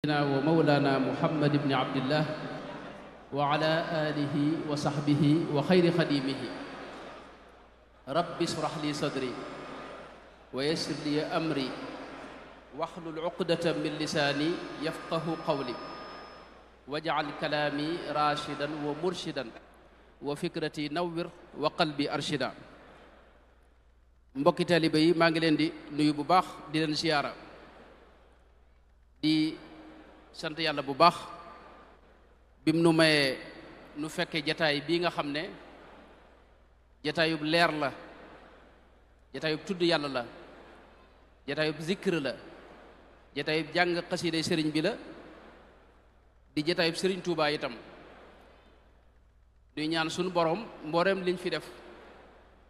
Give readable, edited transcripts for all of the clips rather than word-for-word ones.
wa mawlana muhammad ibni abdillah wa ala alihi wa sahbihi wa xayri xadimihi rabbi israh li sadri wa yassir li amri wahlul uqdatan min lisaani yafqahu qawli waj'al kalaami rashidan wa murshidan wa fikrati nawwir wa qalbi arshida. Mbokki taalibe yi maa ngi leen di nuyu bu baax di leen siyaara di sant yàlla bu baax bim nu mayee nu fekke jataay bii nga xam ne jataayub leer la, jataayub tudd yàlla la, jataayub zikr la, jataayub jàng xasiiday sëriñ bi la, di jataayub sëriñ Tuubaa itam. ñuy ñaan sunu borom mbooreem liñ fi def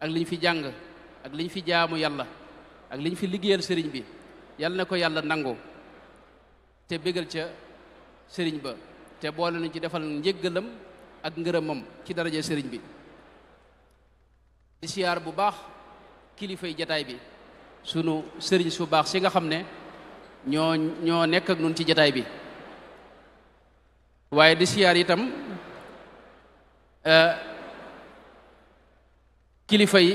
ak liñ fi jàng ak liñ fi jaamu yàlla ak liñ fi liggéeyal sëriñ bi yàlla na ko yàlla nangu te bégal ca sëriñ ba te boole nañ ci defal njéggalam ak ngërëmam ci daraja sëriñ bi. di siyaar bu baax kilifay jataay bi sunu sëriñ su baax si nga xam ne ñoo nekk ak nun ci jataay bi, waaye di siyaar itam kilifa yi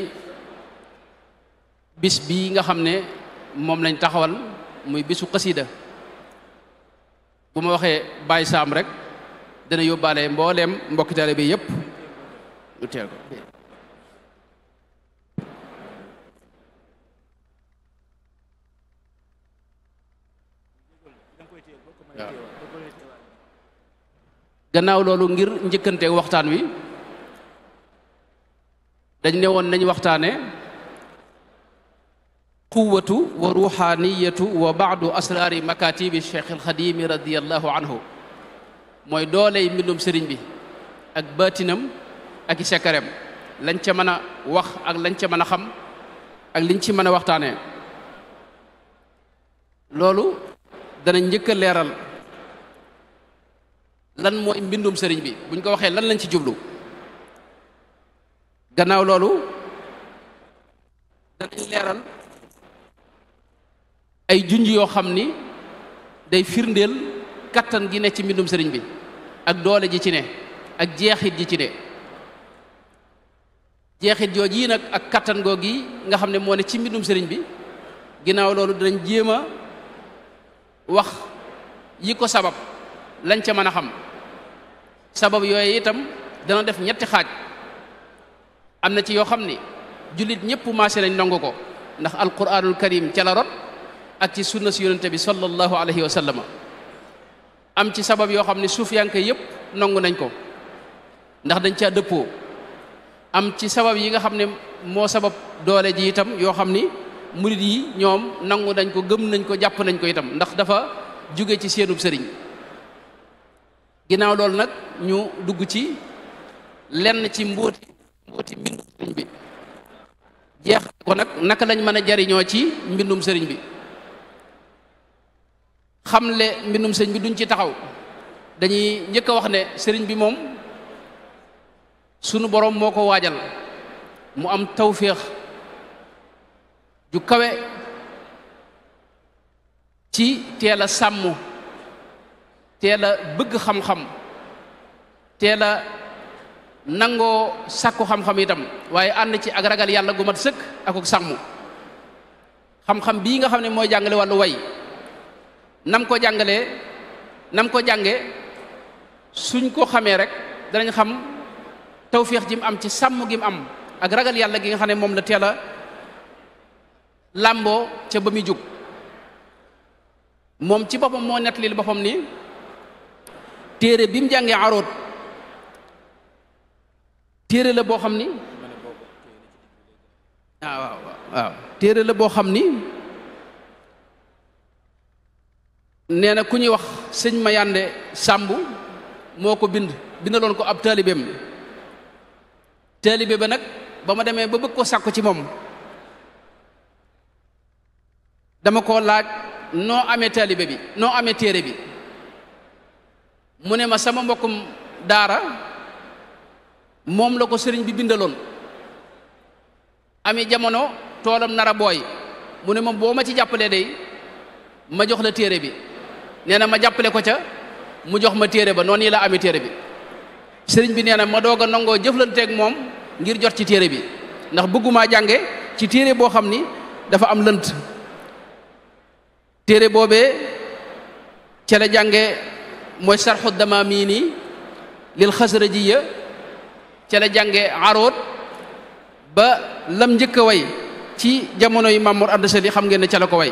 bis bii nga xam ne moom lañ taxawal muy bisu xasida. bu ma waxee Baye Sam rek dana yóbbaale mbooleem mbokki taalibe bi yépp ñu teel ko. waaw gannaaw loolu ngir njëkkante waxtaan wi dañ ne woon nañ waxtaane quwwatu wa ruuxaaniyatu wa baadu asraari makatibi cheikh alxadimi radiallahu anhu, mooy dooley mbindum sëriñ bi ak baatinam ak i sekkareem, lañ ca mën a wax ak lañ ca mën a xam ak liñ ci mën a waxtaanee. loolu dana njëkk a leeral lan mooy mbindum sëriñ bi buñ ko waxee lan lañ ci jublu. gannaaw loolu danañ leeral ay junj yoo xam ni day firndeel kattan gi ne ci mbindum sëriñ bi ak doole ji ci ne ak jeexit ji ci ne. jeexit jooju yi nag ak kattan googu yi nga xam ne moo ne ci mbindum sëriñ bi, ginnaaw loolu danañ jéem a wax yi ko sabab lañ ca mën a xam. sabab yooyu itam dana def ñetti xaaj. am na ci yoo xam ni jullit ñëpp maase nañ nangu ko ndax alquranul karim ca la rot ak ci sunna si yonente bi sallallahu alayhi wa sallam. am ci sabab yoo xam ni suufiyanke yëpp nangu nañ ko ndax dañ caa dëppoo. am ci sabab yi nga xam ne moo sabab doole ji itam yoo xam ni murit yi ñoom nangu nañ ko, gëm nañ ko, jàpp nañ ko itam ndax dafa jóge ci seenub sëriñ. ginnaaw loolu nag ñu dugg ci lenn ci mbóoti mbindum sëriñ bi, jeex ko nag naka lañ mën a jariñoo ci mbindum sëriñ bi. xamle mbindum sëriñ bi duñ ci taxaw, dañuy njëkk a wax ne sëriñ bi moom sunu boroom moo ko waajal mu am tawféex ju kawe ci teel a sàmm, teel a bëgg xam-xam, teel a nangoo sàkku xam-xam itam, waaye ànd ci ak ragal yàlla gu mat sëkk ak ak sàmm. xam-xam bii nga xam ne mooy jàngale wàllu way, nam ko jàngalee nam ko jànge suñ ko xamee rek danañ xam tawféex ji mu am ci sàmm gi mu am ak ragal yàlla gi nga xam ne moom la teel a làmboo ca ba muy jóg. moom ci boppam moo nettali boppam ni téere bi mu jàngee aroot téere la boo xam ni waaw téere la boo xam ni nee na ku ñuy wax sëñ Mayande Sàmb moo ko bindaloon ko ab taalibeem. taalibe ba nag ba ma demee ba bëgg ko sàkku ci moom dama ko laaj noo amee taalibe bi, noo amee téere bi. mu ne ma sama mbokkum daara moom la ko sëriñ bi bindaloon, ami jamono toolam nara booy, mu ne ma boo ma ci jàppalee day ma jox la téere bi. nee na ma jàppale ko ca mu jox ma téere ba noonu yi la amee téere bi sëriñ bi nee na ma doog a nangoo jëflanteeg moom ngir jot ci téere bi ndax bëggumaa jànge ci téere boo xam ni dafa am lënt téere boobee ca la jànge mooy sarxu damamini lil xasrajiya ca la jànge aroot ba lam njëkk a way ci jamono yi Maam Mor Anta Sali xam ngeen ne ca la ko way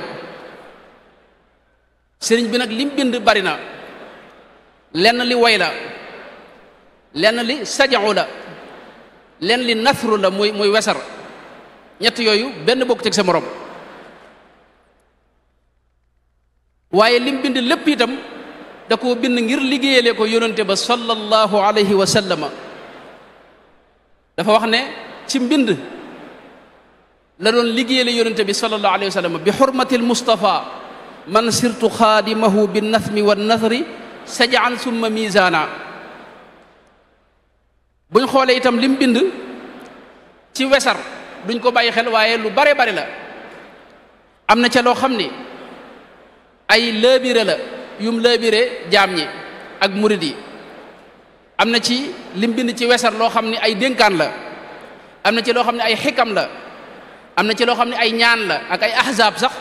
sëriñ bi nag lim bind bari na lenn li way la lenn li sajaxu la lenn li nasru la muy wesar ñett yooyu benn bokk teg sa morom waaye lim bind lépp itam da koo bind ngir liggéeyale ko yónnante ba sallallahu alayhi wa sallama dafa wax ne ci mbind la doon liggéeyale yónnante bi sallallahu alayhi wa sallama bi xurmati almustafa man sirtu xaadimahu bi nathmi wa nathri sajaan summa misaana buñ xoolee itam lim bind ci wesar duñ ko bàyyi xel waaye lu bare bari la am na ca loo xam ni ay lëbire la yum lëbire jaam ñi ak murid yi am na ci lim bind ci wesar loo xam ni ay dénkaan la am na ci loo xam ne ay xikam la am na ci loo xam ne ay ñaan la ak ay ahzaab sax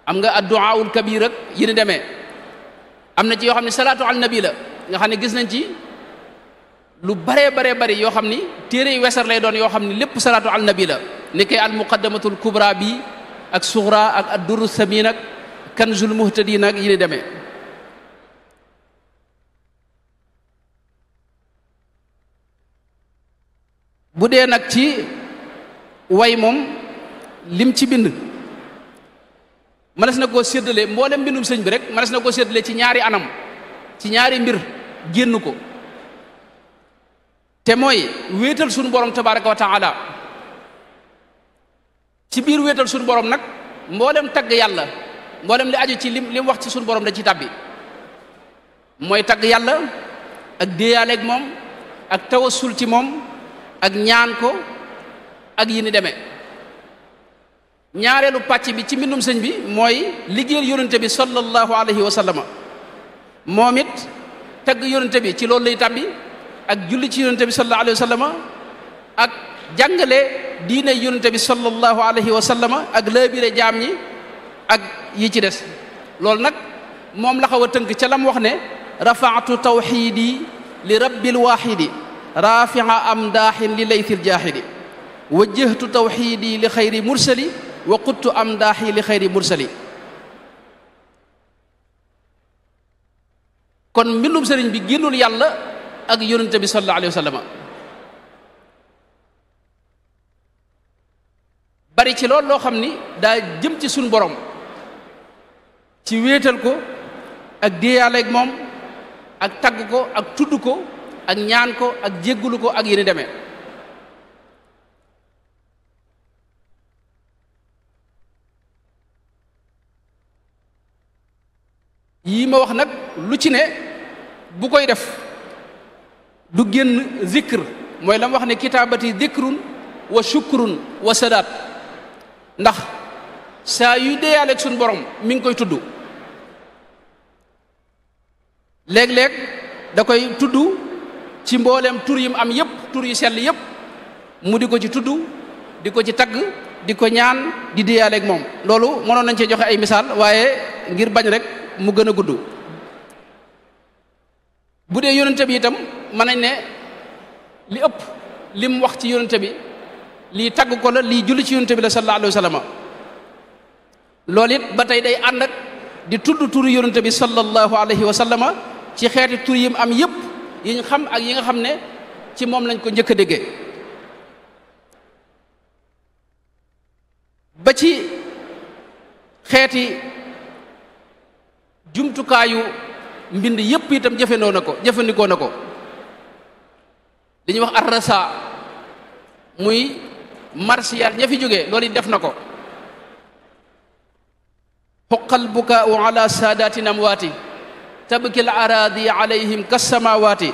am nga adduaawul kabir ak yi ni demee am na ci yoo xam ne salaatu al nabi la nga xam ne gis nañ ci lu baree bari yoo xam ni téere yu wesar lay doon yoo xam ni lépp salaatu al nabi la ni koy al muqaddamatul kubra bi ak sughra ak ad-durru samin ak kanzul muhtadin ak yi ni demee bu dee nag ci way moom lim ci bind mënees na koo séddale mboolem mbindum sëñ bi rek mënees na koo séddale ci ñaari anam ci ñaari mbir génn ko te mooy wéetal suñu borom tabaraka wa taala ci biir wéetal suñu borom nag mboolem tagg yàlla mboolem li aju ci lim wax ci suñu borom da ci tabbi mooy tagg yàlla ak déeyaaleeg moom ak tawassul ci moom ak ñaan ko ak yi ni demee ñaareelu pàcc bi ci mbindum sëñ bi mooy liggéeyal yonente bi sallallahu alayhi wa sallama moom it tagg yonente bi ci loolu lay tabbi ak julli ci yonente bi sallallahu alayhi wa sallama ak jàngale diine yonente bi sallallahu alayhi wa sallama ak laabire jaam ñi ak yi ci des loolu nag moom la xaw a tënk ca lam wax ne rafaatu tawxiidi li rabbil waaxidi rafia am daaxin li laytil jaaxidi wajjahtu tawxiidi li xayri mursali wa quttu am daaxi li xayri mursali kon mbindum sëriñ bi génnul yàlla ak yonente bi sallallahu alayhi wa sallam bari ci loolu loo xam ni daa jëm ci suñ borom ci wéetal ko ak déeyaaleeg moom ak tagg ko ak tudd ko ak ñaan ko ak jéggulu ko ak yéni demee yii ma wax nag lu ci ne bu koy def du génn zikr mooy la ma wax ne kitaabati zikrun wa shukrun wa sadaat ndax saa yuy deeyaaleeg suñ borom mi ngi koy tudd léeg-léeg da koy tudd ci mbooleem tur yim am yépp tur yu sell yépp mu di ko ci tudd di ko ci tagg di ko ñaan di deeyaaleeg moom loolu mënoon nañ cee joxe ay misaal waaye ngir bañ rek mu gën a gudd bu dee yonente bi itam mën nañ ne li ëpp lim wax ci yonente bi lii tagg ko la lii julli ci yonente bi la sallallahu alayhi wa sallam loolu it ba tey day ànd ak di tudd turu yonente bi sallallahu alayhi wa sallam ci xeeti tur yim am yépp yiñ xam ak yi nga xam ne ci moom lañ ko njëkk a déggee ba ci xeeti jumtukaayu mbind yépp itam jëfandikoo na ko li ñuy wax arrasa muy martial ña fi jógee loolu it def na ko xoqal bukaau ala saadaati namwaati tabkil araadi alayhim kasamawaati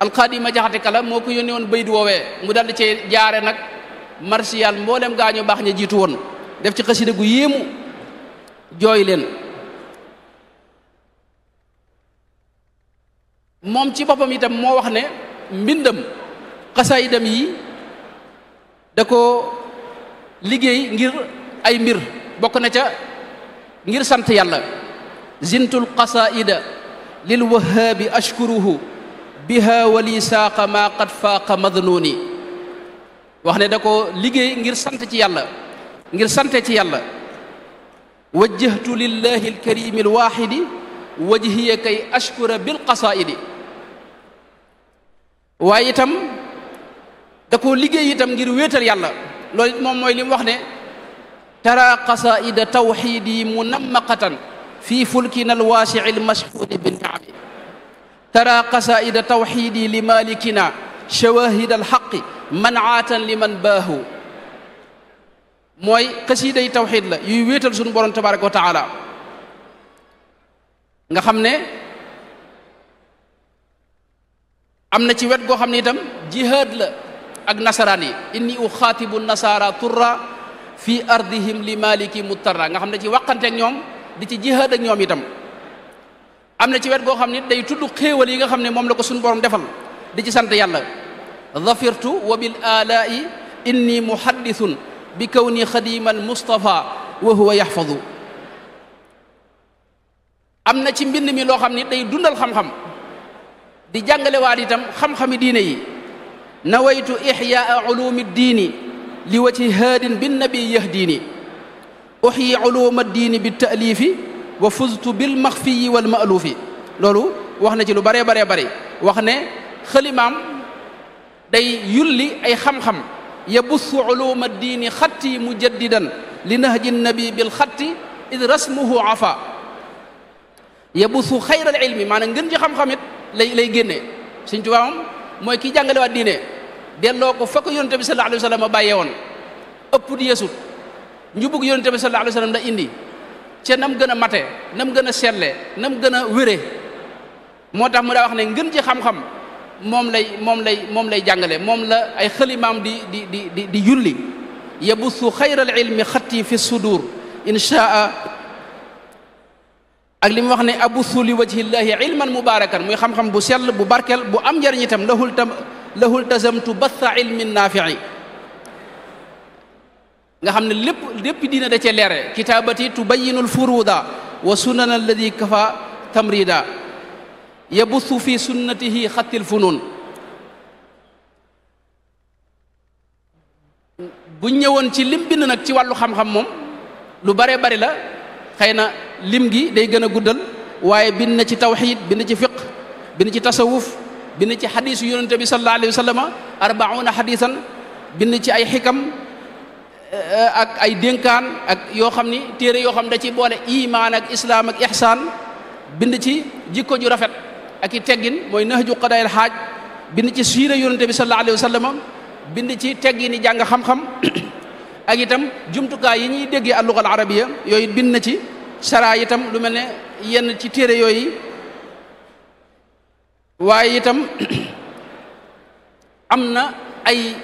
alqaadima jaxate kala moo ko yónni woon baydu woowee mu daldi cee jaare nag martial mboolem gaañu baax ña jiitu woon def ci xasida gu yéemu jooy leen moom ci boppam itam moo wax ne mbindam xasaayidam yi da ko liggéey ngir ay mbir bokk na ca ngir sant yàlla zintul qasaida lil wahaabi ashkuruhu biha wali saaqa ma qad faaqa madnuni wax ne da ko liggéey ngir sant ci yàlla ngir sante ci yàlla wajjahtu lillahi alkarimi alwaxidi wajhiya kay ashkura bil qasaidi waaye itam da ko liggéey itam ngir wéetal yàlla loolu it moom mooy li mu wax ne tara qasaida tawxidi munammaqatan fi fulkina alwaasici almashxuudi binniami tara qasaida tawxidi li malikina shawahid alxaqi manaatan liman baahu mooy xasiida yi tawxid la yuy wéetal suñu borom tabaraka wa taala nga xam ne am na ci wet goo xam ne itam jihaad la ak nasaraan yi inni uxaatibu nasara turra fi ardihim li maliki muttarra nga xam ne ci waqanteek ñoom di ci jihaad ak ñoom itam am na ci wet goo xam ne day tudd xéewal yi nga xam ne moom la ko suñu borom defal di ci sant yàlla dhafirtu wa bil alaa'i inni muhaddithun bi kawni xadimal mustafa wa huwa yaxfadu am na ci mbind mi loo xam ne day dundal xam-xam di jàngale waat itam xam-xami diine yi nawaytu ixyaa ulumi diini li wajhi haadin bin nabi yahdini uxyi uluma diini bi taalifi wa fuztu bil maxfiyi wal maaluufi loolu wax na ci lu baree baree bare wax ne xalimaam day yulli ay xam-xam yabussu uluma diini xatti mujaddidan li nahji nabi bil xatti id rasmuhu afa yabussu xayral ilmi maanaam ngën ci xam-xamit lay génne Sëñ Tuubaa moom mooy kii jàngale waat diine delloo ko fa ko yonente bi sallallahu alayhi wa sallam bàyyee woon ëpp di yeesut njubug yonente bi sallallahu alayhi wa sallam la indi ca nam gën a mate nam gën a selle nam gën a wére moo tax mu daa wax ne ngën ci xam-xam moom lay jàngale moom la ay xalimaam di yulli yabussu xayral ilmi xatti fi sudur inshaa ak li mu wax ne abussu li wajhillahi ilman mubarakan muy xam-xam bu sell bu barkel bu am njariñ itam lahul tazamtu batha ilmin naafi'i nga xam ne lépp diina da cee leere kitaabati tubayinul furuda wa sunan alladi kafa tamrida yabussu fi sunnatihi xattil funun bu ñëwoon ci lim bind nag ci wàllu xam-xam moom lu bare bari la xëy na lim gi day gën a guddal waaye bind na ci tawxid bind ci fiq bind ci tasawuf bind ci xadiisu yonente bi sallallahu alayhi wa sallam arbauna xadiisan bind ci ay xikam ak ay dénkaan ak yoo xam ni téere yoo xam da ci boole imaan ak islaam ak ihsaan bind ci jikko ju rafet ak i teggin mooy nahju qadaayil xaaj bind ci siira yonente bi sallallahu alayhi wa sallam bind ci teggini jàng xam-xam ak itam jumtukaay yi ñuy déggee al-lugha al-arabiyya yooyu bind na ci saraa itam lu mel ne yenn ci téere yooyu waaye itam am na ay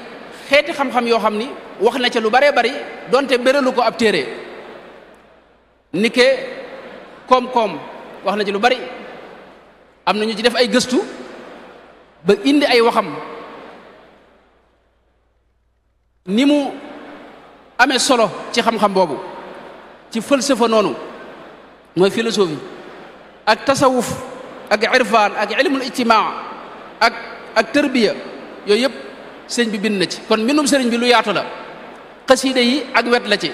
xeeti xam-xam yoo xam ni wax na ca lu baree bari donte béralu ko ab téere nike koom-koom wax na ci lu bari am na ñu ci def ay gëstu ba indi ay waxam ni mu amee solo ci xam-xam boobu ci falsafa noonu mooy philosophie ak tasawuf ak irfaan ak ilmul ijtimaa ak tërbiya yooyu yëpp sëñ bi bind na ci kon mbindum sëriñ bi lu yaatu la xasiida yi ak wet la ci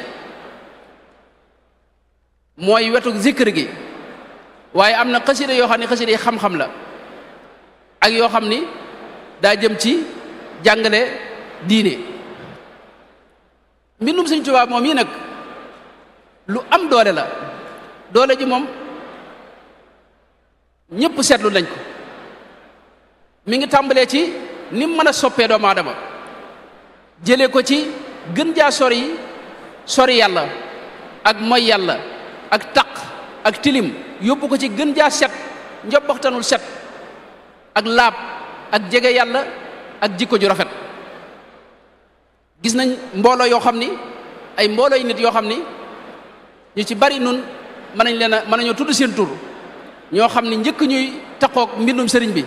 mooy wetu zikr gi waaye am na xasiida yoo xam ne xasiida yi xam-xam la ak yoo xam ni daa jëm ci jàngale diine mbindum sëñ Tuubaa moom yi nag lu am doole la doole ji moom ñëpp seetlu nañ ko mi ngi tàmbalee ci ni mu mën a soppee doomu aadama jëlee ko ci gën jaa sori yàlla ak moy yàlla ak taq ak tilim yóbbu ko ci gën jaa set njobbaxtanul set ak laab ak jege yàlla ak jikko ju rafet gis nañ mbooloo yoo xam ni ay mbooloo yi nit yoo xam ni ñu ci bari nun mën nañoo tudd seen tur ñoo xam ni njëkk ñuy taqoog mbindum sëriñ bi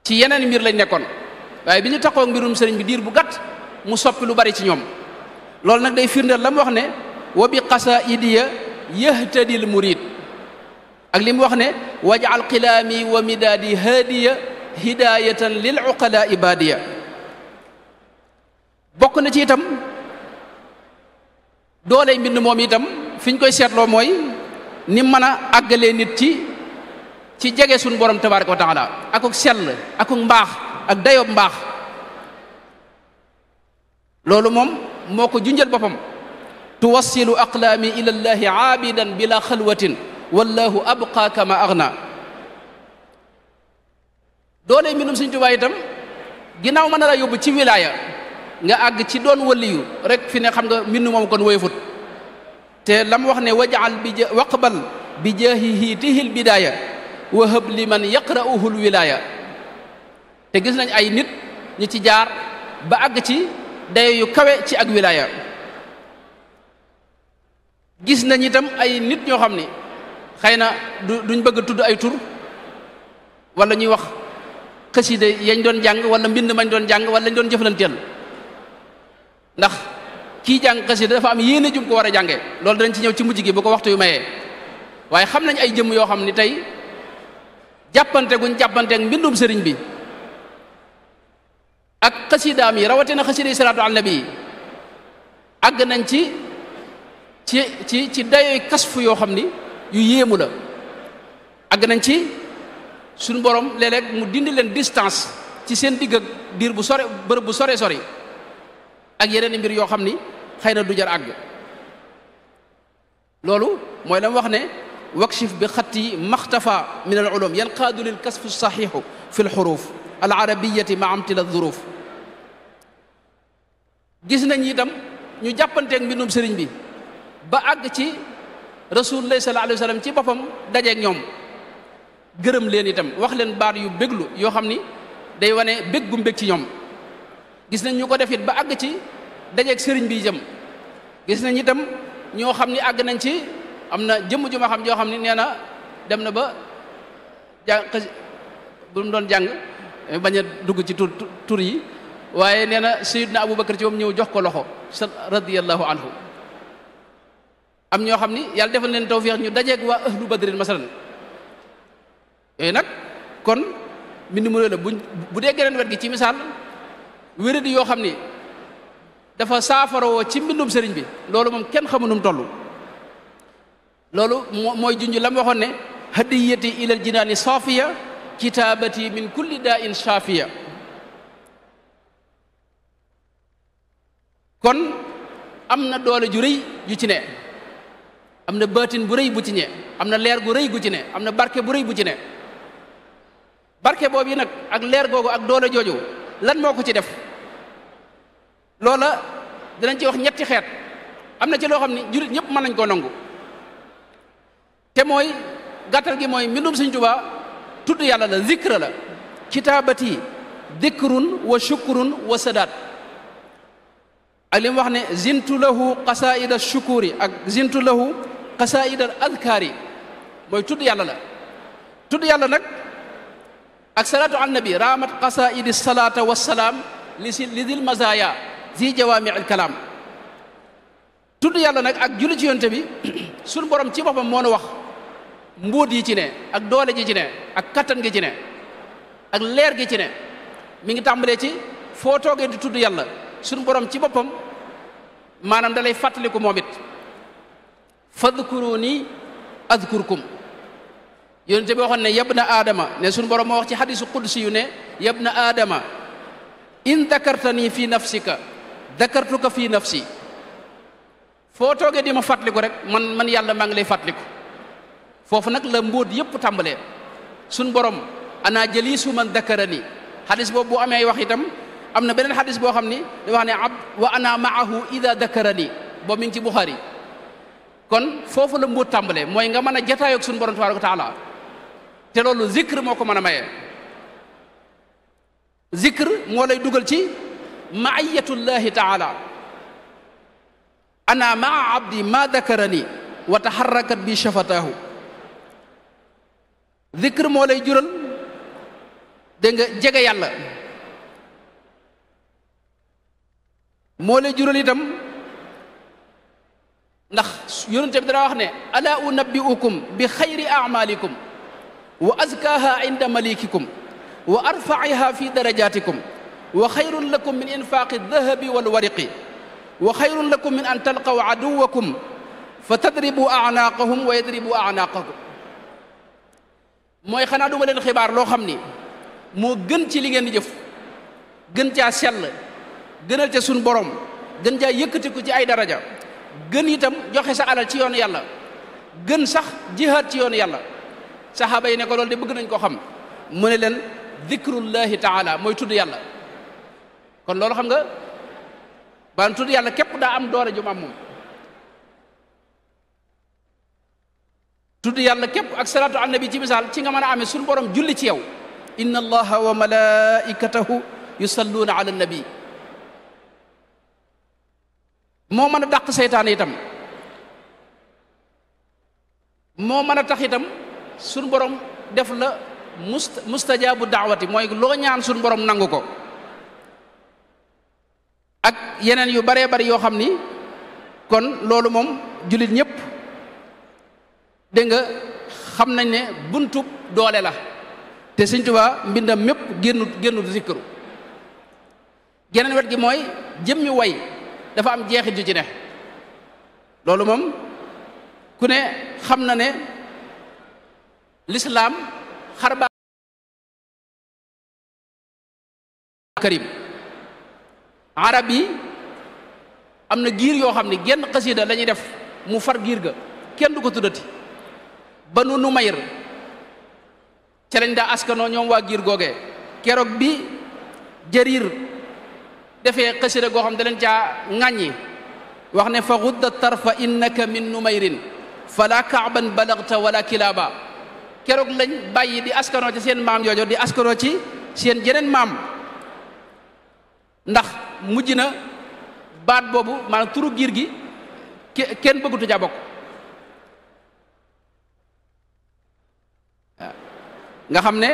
ci yeneen mbir lañ nekkoon waaye bi ñu taxoo mbirum sëriñ bi diir bu gàtt mu soppi lu bari ci ñoom. loolu nag day firndeel la mu wax ne wa bi qasaidiya yahtadil murid ak li mu wax ne waj'al qilaami wa midaadi haadiya hidayatan lil uqala ibadiya. bokk na ci itam dooley mbind moom itam fi ñu koy seetloo mooy ni mën a àggalee nit ci jege suñu borom tabaraka wa taala akuk sell akuk mbaax ak dayob mbaax. loolu moom moo ko junjal boppam tuwassilu aqlaami ila llahi aabidan bila xalwatin wallahu abqa kama aghna. doole mbindum Sëriñ Tuubaa itam ginnaaw mën na la yóbbu ci wilaaya nga àgg ci doon waliyu rek fi ne xam nga mbind moom kon woyefut te lam wax ne waj'al waqbal bi jaahihi tihil bidaaya wa hab liman yaqra'uhu l wilaaya. te gis nañ ay nit ñi ci jaar ba àgg ci dayo yu kawe ci ak wilaaya. gis nañ itam ay nit ñoo xam ni xëy na duñ bëgg a tudd ay tur wala ñuy wax xasida yañ doon jàng wala mbind mañ doon jàng wala lañ doon jëflanteel ndax kii jàng xasida dafa am yéene jum ko war a jànge loolu danañ ci ñëw ci mujj gi bu ko waxtu yu mayee. waaye xam nañ ay jëmm yoo xam ni tey jàppante guñ jàppanteek mbindum sëriñ bi ak xasidaam yi rawatina xasida yi salaatu ala nabi yi àgg nañ ci dayoy kasfu yoo xam ni yu yéemu la. àgg nañ ci suñu borom léeg-léeg mu dindi leen distance ci seen digg ak diir bu sore bërëb bu sore sori ak yeneen mbir yoo xam ni xëy na du jar àgg. loolu mooy la mu wax ne wakshif bi xatti maxtafa min al ulum yanqaadu lil kasfu saxiixu fi l xuruf al arabiyati ma amtila duruf. gis nañ itam ñu jàppanteeg mbindum sëriñ bi ba àgg ci rasulullah sallallahu alayhi wa sallam ci boppam dajeeg ñoom gërëm leen itam wax leen baat yu béglu yoo xam ni day wane bég gu mbég ci ñoom. gis nañ ñu ko def it ba àgg ci dajeeg sëriñ bi jëm. gis nañ itam ñoo xam ni àgg nañ ci am na jëmm ju ma xam joo xam ni nee na dem na ba jàng bu mu doon jàng bañ a dugg ci tur yi waaye nee na Sayyidna Abubakar ci moom ñëw jox ko loxo radiyallahu anhu. am ñoo xam ni yàlla defal leen tawfiix ñu dajeeg waa ahlu badrin masalan. yooyu nag kon mbind mu la bu dee geneen wet gi ci misaal wéradi yoo xam ni dafa saafaroo ci mbindum sëriñ bi loolu moom kenn xamu nu mu toll. loolu mooy junj la mu waxoon ne hadiyati ilal jinaani saafiya kitaabati min kulli daa in shaafiya. kon am na doole ju rëy ju ci ne am na baatin bu rëy bu ci ne am na leer gu rëy gu ci ne am na barke bu rëy bu ci ne. barke boobu yi nag ak leer googu ak doole jooju lan moo ko ci def loola dinañ ci wax ñetti xeet. am na ci loo xam ni jullit ñëpp mën nañ koo nangu te mooy gàttal gi mooy mbindum Sëriñ Tuubaa tudd yàlla la zikra la. kitaabati dikrun wa shukrun wa sadaat ak li mu wax ne zintu lahu qasaida shukuri ak zintu lahu qasaida adkaari mooy tudd yàlla la. tudd yàlla nag ak salaatu ala nabi raamat qasaidi salaata wassalaam li dil mazaya zi jawaami al kalaam. tudd yàlla nag ak julli ci yonte bi suñu borom ci boppam moo nu wax mbóot yi ci ne ak doole ji ci ne ak kattan gi ci ne ak leer gi ci ne mi ngi tàmbalee ci foo toogee di tudd yàlla suñu borom ci boppam maanaam da lay fàttaliku moom it fadkuruni adkurkum. yonente bi waxoon ne yabna aadama ne suñu borom moo wax ci xadisu qudsi yu ne yabna aadama in dakartani fi nafsika dakartuka fi nafsi. foo toogee di ma fàttaliku rek man yàlla maa ngi lay fàttaliku. foofu nag la mbóot yëpp tàmbalee suñ borom ana jalisu man dakarani. xadis boobu bu amee wax itam am na beneen xadis boo xam ni da wax ne ab wa ana maahu ida dakarani boobu mi ngi ci Buxaari. kon foofu la mbóot tàmbalee mooy nga mën a jataayoo ak suñu borom tabaaraka wa taala te loolu zikr moo ko mën a maye. zikr moo lay dugal ci maayatullahi taala ana maa abdi ma dakarani wa taxarrakat bi shafataahu. zikr moo lay jural dégg nga jege yàlla moo lay jural itam ndax yonente bi dara wax ne ala unabbiukum bi xayri amalikum wa azkaha inda malikikum wa arfaiha fi darajatikum wa xayrun lakum min infaqi dahabi walwariqi wa xayrun lakum min an talqaw aduwakum fa tadribu a'naqahum wa yadribu a'naqakum mooy xanaa duma leen xibaar loo xam ni moo gën ci li ngeen di jëf gën caa sell gënal ca suñ borom gën caa yëkkatiku ci ay daraja gën itam joxe sa alal ci yoonu yàlla gën sax jihaad ci yoonu yàlla saxaaba yi ne ko loolu de bëgg nañ ko xam mu ne leen dikrullahi taala mooy tudd yàlla kon loolu xam nga baan tudd yàlla képp daa am doole ju mu am moom tudd yàlla képp ak salaatu ala nabi ci misaal ci nga mën a amee suñu borom julli ci yow inna allaha wa malaikatahu yusalluuna ala nabi moo mën a dàq seytaane itam moo mën a tax itam suñu borom def la mustajaabu daawati mooy loo ñaan suñu borom nangu ko ak yeneen yu baree bari yoo xam ni kon loolu moom jullit ñëpp dégg nga xam nañ ne buntub doole la te Sëñ Tuubaa mbindam mépp génnut zikru geneen wet gi mooy jëmmi way dafa am jeexit ju ci ne loolu moom ku ne xam na ne lislaam xarbaa karim arab yi am na giir yoo xam ne genn xasida la ñuy def mu far giir ga kenn du ko tuddati Banu Numayr ca lañ daa askanoo ñoom waa giir googee keroog bi Jarir defee xasida goo xam da leen caa ŋàññi wax ne fa gudda tarfa innaka min numayrin fala kaaban balagta wala kilaba keroog lañ bàyyi di askanoo ci seen maam joojo di askanoo ci seen jeneen maam ndax mujj na baat boobu maanaam turu giir gi kenn bëggutu ca bokk nga xam ne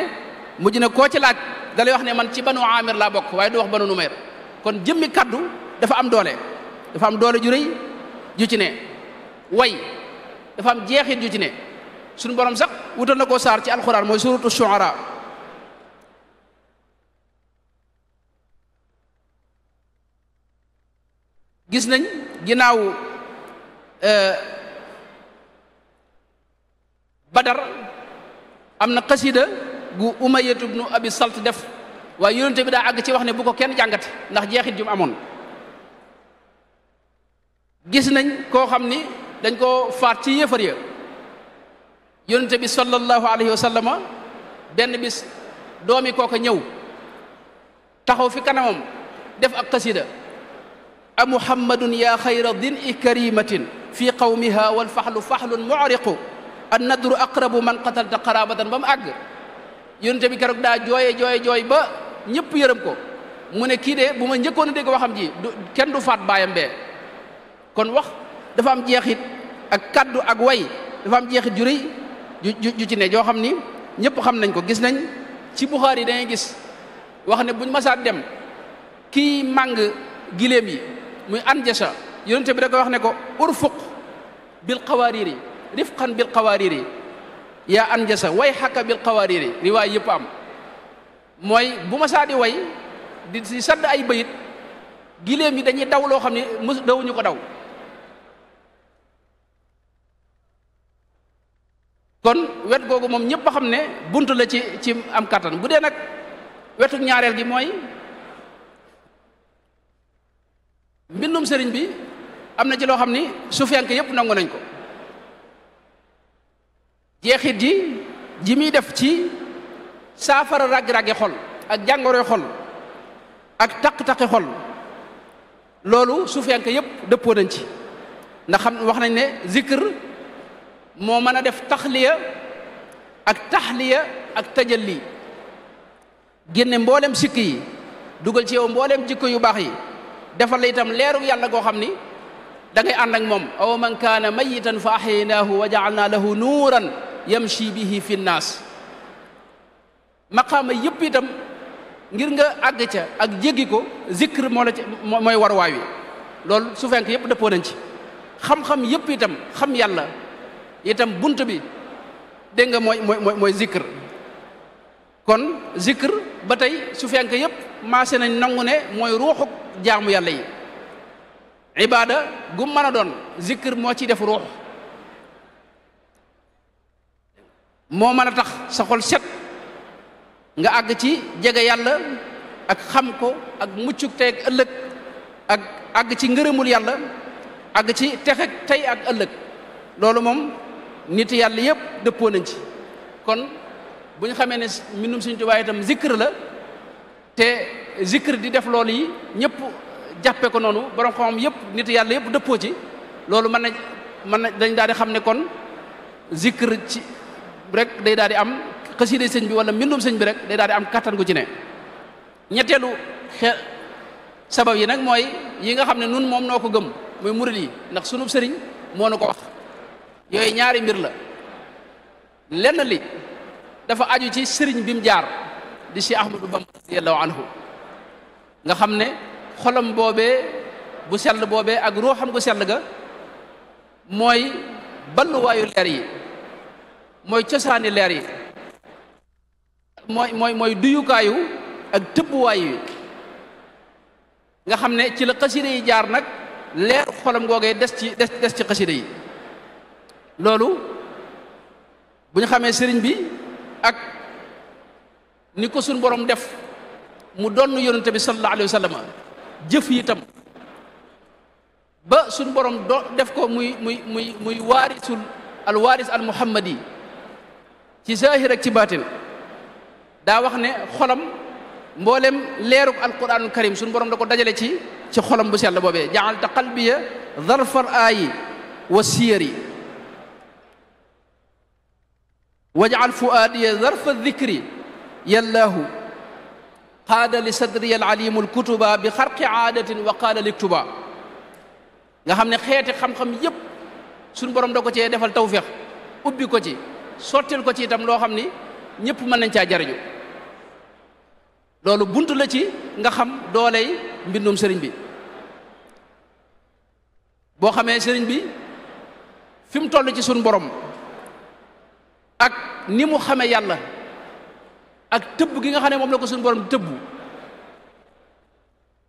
mujj na koo ci laaj da lay wax ne man ci banu amir laa bokk waaye du wax banu numayr kon jëmmi kaddu dafa am doole ju rëy ju ci ne way dafa am jeexit ju ci ne suñu borom sax wutal na koo saar ci alxuraan mooy suratu shuara gis nañ ginnaaw badar am na xasida gu umayyatu ibnu abi salt def waaye yonente bi daa àgg ci wax ne bu ko kenn jàngate ndax jeexit ju mu amoon gis nañ koo xam ni dañ koo faat ci yéefar ya yonente bi sallallahu alayhi wa sallama benn bis doomi kooka ñëw taxaw fi kanamam def ak xasida a muhammadun ya xayra din i karimatin fi qawmiha wal faxlu faxlun mu'riqu an nadru aqrabu man qatalta qarabatan ba mu àgg yonente bi keroog daa jooy ba ñëpp yërëm ko mu ne kii de bu ma njëkkoon a dégg waxam ji kenn du faat baayam bee kon wax dafa am jeexit ak kaddu ak way dafa am jeexit ju rëy ju ci ne joo xam ni ñëpp xam nañ ko gis nañ ci Buxaari yi dañuy gis wax ne buñ masaat dem kii màng giléem yi muy anjasa yonente bi da koy wax ne ko urfuq bil qawaariri rifqan bil qawaariri yaa anjasa way xakka bil qawaariri riwaay yëpp am mooy bu ma saa di way di si sadd ay bayit giléem yi dañuy daw loo xam ne dawuñu ko daw kon wet googu moom ñëpp a xam ne bunt la ci am kattan bu dee nag wetu ñaareel gi mooy mbindum sëriñ bi am na ci loo xam ni sufiyanke yëpp nangu nañ ko jeexit ji muy def ci saafara raggi-raggi xol ak jàngoroy xol ak taq-taqi xol loolu sufiyanke yëpp dëppoo nañ ci ndax xam wax nañ ne zikr moo mën a def taxliya ak taxliya ak tajalli génne mboolem sikk yi dugal ci yow mboolem jikko yu baax yi defal la itam leeru yàlla goo xam ni da ngay ànd ak moom aw man kaana mayitan fa ahyaynahu wa ja'alna lahu nuuran yamshi bihi fi nnaas maqaama yëpp itam ngir nga àgg ca ak jéggi ko zikr moo la ci mooy war waay wi loolu su fenk yëpp dëppoo nañ ci xam-xam yëpp itam xam yàlla itam bunt bi dégg nga mooy zikr kon zikr ba tey su fenk yëpp maase nañ nangu ne mooy ruuxuk jaamu yàlla yi ibaada gu mën a doon zikr moo ci def ruux moo mën a tax sa xol set nga àgg ci jege yàlla ak xam ko ak muccuk tey ak ëllëg ak àgg ci ngërëmul yàlla àgg ci texek tey ak ëllëg loolu moom nit yàlla yëpp dëppoo nañ ci kon bu ñu xamee ne mbindum Sëriñ Tuubaa itam zikr la te zikr di def loolu yi ñëpp jàppe ko noonu borom xam-xam yëpp nit yàlla yëpp dëppoo ci loolu mën na dañ daal di xam ne kon zikr ci rek day daal di am xasida sëñ bi wala mbindum sëñ bi rek day daal di am kattan gu ci ne ñetteelu sabab yi nag mooy yi nga xam ne nun moom noo ko gëm muy murid yi ndax sunub sëriñ moo nu ko wax yooyu ñaari mbir la lenn li dafa aju ci sëriñ bi mu jaar di Cheikh Ahmadou Bamba radiyallahu anhu nga xam ne xolam boobee bu sell boobee ak ruuxam gu sell ga mooy balluwaayu leer yi mooy cosaani leer yi mooy duyukaayu ak tëbbuwaay yi nga xam ne ci la xasida yi jaar nag leer xolam googee des ci xasida yi loolu bu ñu xamee sëriñ bi ak ni ko suñ borom def mu donn yonente bi sallallahu alayhi wa sallam jëf yi itam ba suñ borom def ko muy waarisul al waaris al muhammadi ci zahir ak ci baatin daa wax ne xolam mboolem leeruk alquranul karim suñu borom da ko dajale ci xolam bu sell boobee ja'alta qalbiya zarfal aayi wa siyari waj'al fuaadiya zarfa dhikri yallaahu qaada li sadriya alalimu alkutuba bi xarqi aadatin wa qaala liktuba nga xam ne xeeti xam-xam yépp suñu borom da ko cee defal tawfiq ubbi ko ci sottil ko ci itam loo xam ni ñëpp mën nañ caa jariñu loolu bunt la ci nga xam dooley mbindum sëriñ bi boo xamee sëriñ bi fi mu toll ci suñu borom ak ni mu xamee yàlla ak tëbb gi nga xam ne moom la ko suñu borom tëbb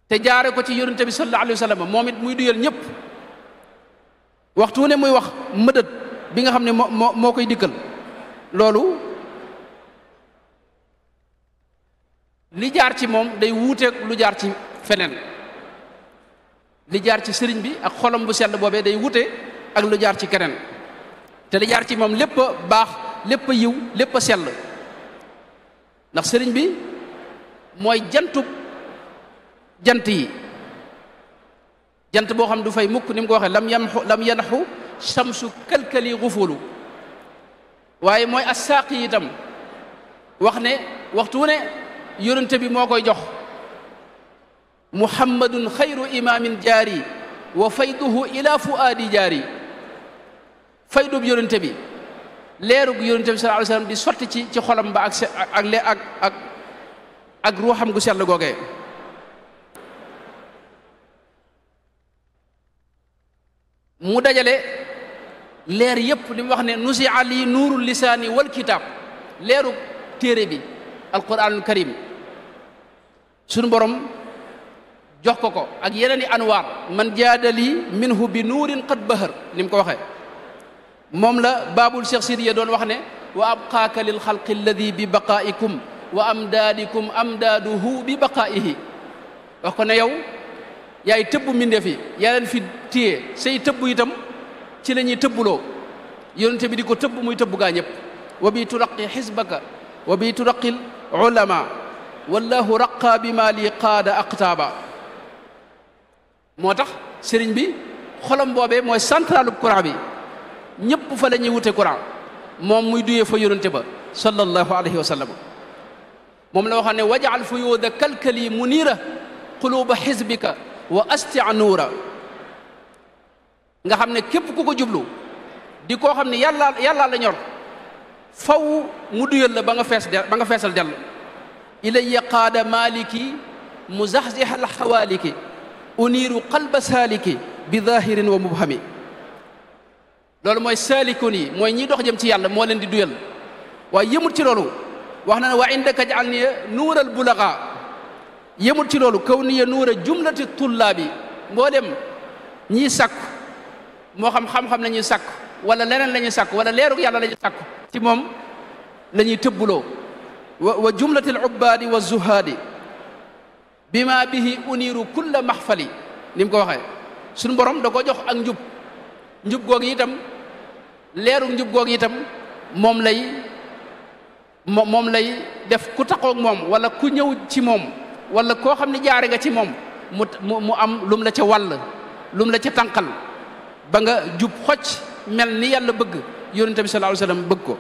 te jaare ko ci yonente bi sallallahu alayhi wa sallam moom it muy duyal ñëpp waxtu ne muy wax mëdët bi nga xam ne moo koy dikkal loolu li jaar ci moom day wuuteeg lu jaar ci feneen li jaar ci sëriñ bi ak xolam bu sell boobee day wuute ak lu jaar ci keneen te li jaar ci moom lépp a baax lépp a yiw lépp a sell ndax sëriñ bi mooy jantub jant yi jant boo xam du fay mukk ni mu ko waxee lam yanxu samsu kalkali xufulu waaye mooy assaaq yi itam wax ne waxtu wu ne yonente bi moo koy jox muhammadun xayru imaamin jaari wa fayduhu ila fuaadi jaari faydub yonente bi leerug yonente bi sallallahu alayhi wasallam di sotti ci xolam ba ak ruuxam gu sell googee mu dajale leer yépp li mu wax ne nusi ali nuurul lisaani wal kitaab leerug téere bi alquranul karim sunu borom jox ko ak yeneen i anwaar man jaadali minhu bi nuurin qad bahar ni mu ko waxee moom la baabul Cheikh Sidiya doon wax ne wa abqaaka lil xalqi alladi bi baqaa'ikum wa amdaadikum amdaaduhu bi baqaa'ihi wax ko ne yow yaay tëbb mbindeef yi yaa leen fi téye say tëbb itam ci la ñuy tëbbuloo yonente bi di ko tëbb muy tëbb gaa ñëpp wa bi turaqi xisbaka wa bi turaqil ulama wallahu raqa bi ma li qaada aqtaaba moo tax sëriñ bi xolam boobee mooy centralu Coran bi ñëpp fa la ñuy wute Coran moom muy duyee fa yonente ba sallallahu alayhi wa sallam moom la waxam ne wajal fuyuuda kalkali muniira quluuba xisbika wa astia nuura nga xam ne képp ku ko jublu di koo xam ne yàlla la ñor faw mu duyal la ba nga feesal dell ilayya qaada maliki muzaxziha alxawaaliki uniiru qalba saaliki bi zahirin wa mubhami loolu mooy saalikun yi mooy ñiy dox jëm ci yàlla moo leen di duyal waaye yëmut ci loolu wax na ne wa indaka jaal niya nuural bulaga yëmut ci loolu kaw niya nuura jumlati tullaabi mboolem ñiy sàkku moo xam-xam la ñuy sàkku wala leneen la ñuy sàkku wala leerug yàlla la ñuy sàkku ci moom la ñuy tëbbuloo wa jumlati al ubbaadi wa zuhaadi bima bihi uniiru kulla maxfali ni mu ko waxee suñu borom da ko jox ak njub googu itam leerug njub googu itam moom lay def ku taxoog moom wala ku ñëw ci moom wala koo xam ne jaare nga ci moom mu am lum la ca wàll lum la ca tànqal ba nga jub xocc mel ni yàlla bëgg yonente bi sallallahu alayhi wasallam bëgg ko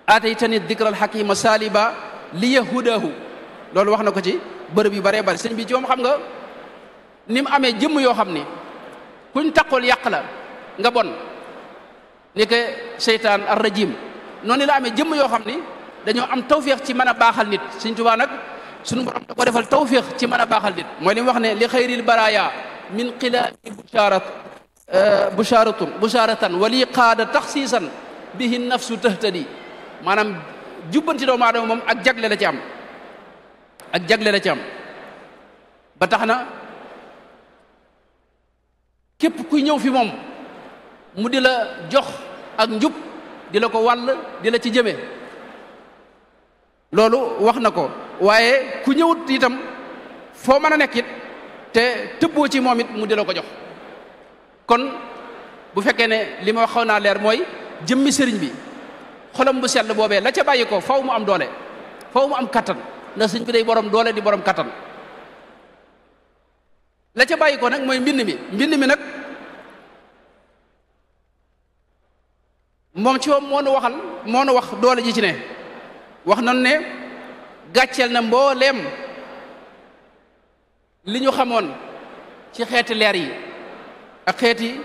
aataytani dikral xakima saaliba li yahudahu loolu wax na ko ci bërëb yu baree bari sëñ bi ci moom xam nga ni mu amee jëmm yoo xam ni kuñ taqool yàq la nga bon ni ke seytaan ar rajim noonu la amee jëmm yoo xam ni dañoo am tawféex ci mën a baaxal nit Sëñ Tuubaa nag suñu borom da ko defal tawféex ci mën a baaxal nit mooy li mu wax ne li xayril baraya min xilaami busharatan wali qaada taxsiisan bihi nafsu tahtadi maanaam jubbanti doomu aadama moom ak jagle la ci am ba tax na képp kuy ñëw fi moom mu di la jox ak njub di la ko wàll di la ci jëme loolu wax na ko waaye ku ñëwut itam foo mën a nekk it te tëbboo ci moom it mu di la ko jox kon bu fekkee ne li ma wax xaw naa leer mooy jëmmi sëriñ bi xolam bu sell boobee la ca bàyyi ko faw mu am doole faw mu am kattan ndax sëriñ bi day borom doole di borom kattan la ca bàyyi ko nag mooy mbind mi nag moom ci moom moo nu wax doole ji ci ne wax nañu ne gàcceel na mbooleem li ñu xamoon ci xeeti leer yi ak xeeti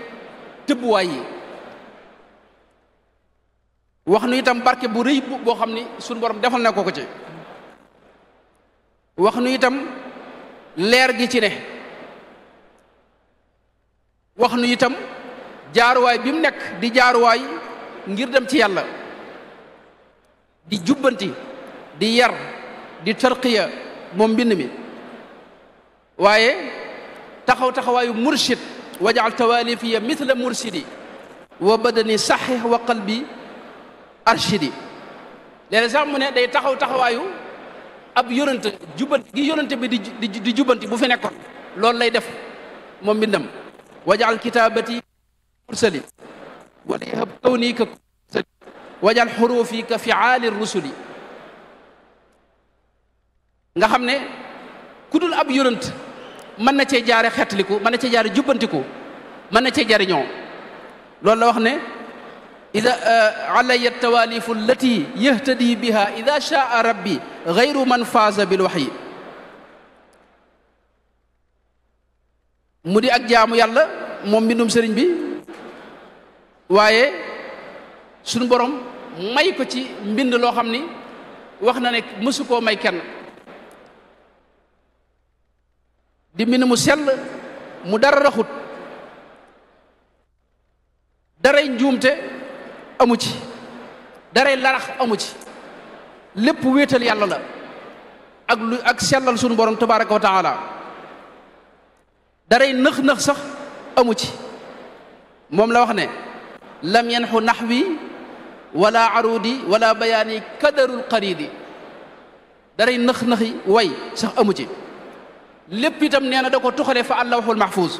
tëbbuwaay yi wax nu itam barke bu rëy boo xam ni suñu borom defal na ko ci wax nu itam leer gi ci ne wax nu itam jaaruwaay bi mu nekk di jaaruwaay ngir dem ci yàlla di jubbanti di yar di tarqiya moom mbind mi waaye taxawaayu murshid wajaal tawalifiya mithla mursidi wa badani saxix wa qalbi arshidi léeg-léeg sax mu ne day taxawaayu ab yonent jubbanti gi yonent bi di jubbanti bu fi nekkoon loolu lay def moom mbindam wajaal kitabati mursali wala yahab kawni ka wajal xurufi ka fiaali rusuli nga xam ne ku dul ab yonent mën na cee jaare xettaliku mën na cee jaare jubbantiku mën na cee jariñoo loolu la wax ne ida alaya tawalifu allati yahtadi biha ida shaa rabbi gayru man faaza bil waxyi mu di ak jaamu yàlla moom mbindum sëriñ bi waaye suñu borom may ko ci mbind loo xam ni wax na ne mësu koo may kenn di mbind mu sell mu dara raxut daray njuumte amu ci daray larax amu ci lépp wéetal yàlla la ak sellal suñu borom tabaraka wa taala daray nëx-nëx sax amu ci moom la wax ne lam yanxu naxwi wala arudi wala bayaani kadarul qaridi daray nëx-nëxi way sax amu ci lépp itam nee na da ko tuxale fa allawxul mahfuz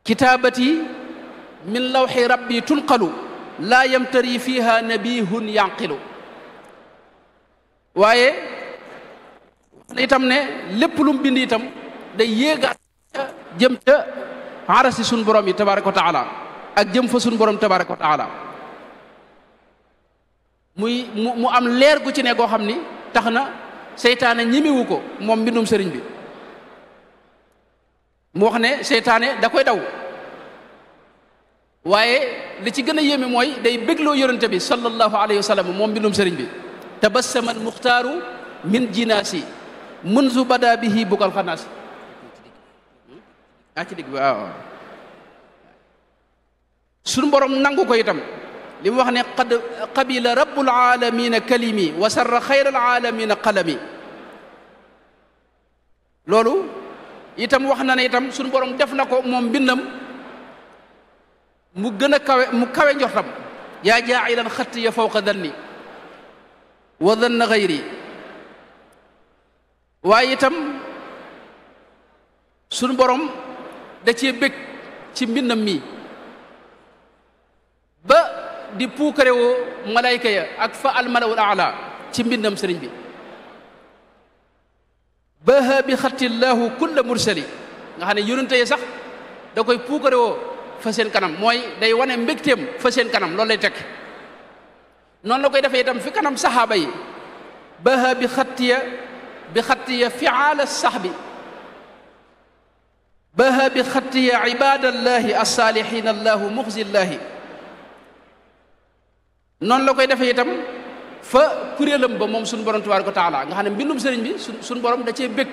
kitaabati min lawxi rabbi tunqalu laa yamtari fiha nabihun yanqilu waaye itam ne lépp lu mu bind itam day yéegaat jëm ca arasi sun borom yi tabaraka wa taala ak jëm fa sun borom tabaraka wa taala mu am leer gu ci ne goo xam ni tax na seytaane ñimiwu ko moom mbindum sëriñ bi mu wax ne seytaane da koy daw waaye li ci gën a yéeme mooy day bégloo yonente bi sallallahu alayhi wa sallam moom mbindum sëriñ bi tabassama al muxtaaru min jinaasi munzu bada bihi bukal xanaas ci digg bi waaw suñu borom nangu ko itam li mu wax ne qad qabila rabbul alamina kalimi wa sarra xayral alamina qalami loolu itam wax na ne itam suñu borom def na ko moom mbindam mu gën a kawe mu kawe njortam yaa jaa'ilan xatti ya fawqa danni wa danna xayri waaye itam suñu borom da cee bég ci mbindam mi ba di puukare woo malayka ya ak fa almalawul aala ci mbindam sëriñ bi baha bi xattillahu kulla mursali nga xam ne yonente yi sax da koy puukare woo fa seen kanam mooy day wane mbégteem fa seen kanam loolu lay tekk noonu la koy defee itam fi kanam saxaaba yi baha bi xattiya fiaala saxbi baha bi xattiya ibadallahi alsaalihin allahu muxzillahi noonu la koy defee itam fa kuréelam ba moom suñu borom tabaaraka wa taala nga xam ne mbindum sëriñ bi suñu borom da cee bég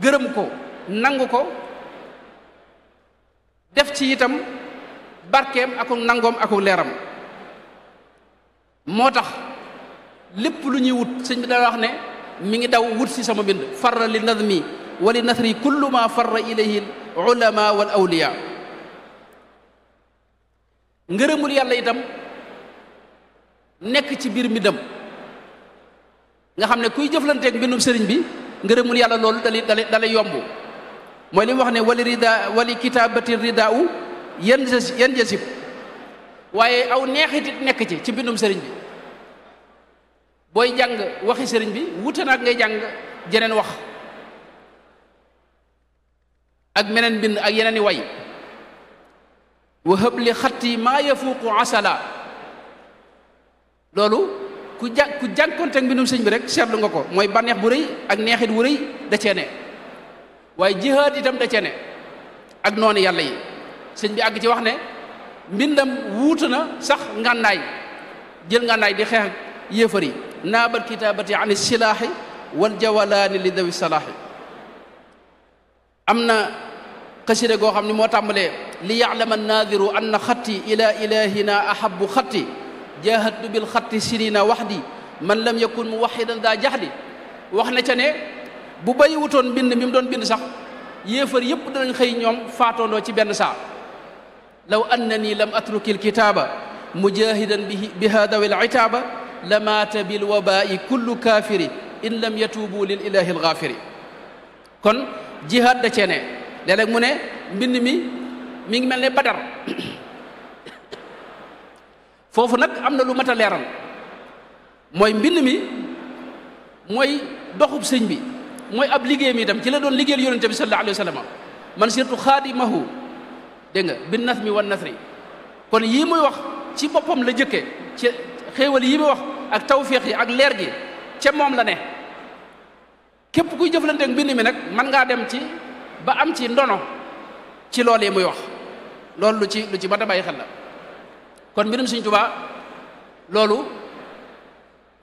gërëm ko nangu ko def ci itam barkeem ak nangoom ak leeram moo tax lépp lu ñuy wut sëñ bi dana wax ne mi ngi daw wut si sama mbind farra li nadmi wa li nasri kullu ma farra ilayhi al ulama wal awliya ngërëmul yàlla itam nekk ci biir mbindam nga xam ne kuy jëflanteeg mbindum sëriñ bi ngërëmul yàlla loolu dalay yomb mooy li mu wax ne wali kitaabati ridaau yan jasib waaye aw neexitit nekk ci mbindum sëriñ bi booy jàng waxi sëriñ bi wute nag ngay jàng jeneen wax ak meneen mbind ak yeneen i way wa hëb li xatti maa yafuuqu asala loolu ku jànkonte ak mbindum sëriñ bi rek seetlu nga ko mooy bànneex bu rëy ak neexit wu rëy da cee ne waaye jihaad itam da cee ne ak noonu yàlla yi sëñ bi àgg ci wax ne mbindam wuutu na sax ngànnaay jël ngànnaay di xeex ak yéefar yi naabal kitaabati an silaahi wal jawalaani li dawi salaahi am na xasida goo xam ne moo tàmbalee li ya'lama naadiru anna xatti ila ilahina ahabu xatti jahadtu bil xatti sinina waxdi man lam yakun muwaxidan daa jaxdi wax na ca ne bu bàyyi wutoon bind mi mu doon bind sax yéefar yëpp danañ xëy ñoom faatoondoo ci benn saa law annani lam atruki alkitaaba mujahidan biha dawi alitaaba la maata bil wabai kullu kaafiri in lam yatuubu lil ilahi algaafiri kon jihaad da cee ne léeg-léeg mu ne mbind mi ngi mel ne badar foofu nag am na lu mat a leeral mooy mbind mi mooy doxub sëñ bi mooy ab liggéeyam itam ci la doon liggéeyal yonente bi sallallahu alayhi wa sallam man surtout xaadimahu dégg nga bin nasmi wan nasri kon yii muy wax ci boppam la jëkke ci xéewal yii muy wax ak tawfiix yi ak leer gi ca moom la ne képp kuy jëflanteeg mbind mi nag mën ngaa dem ci ba am ci ndono ci loolu yi muy wax loolu lu ci ba da bàyyi xel la kon mbirum Sëñ Tuubaa loolu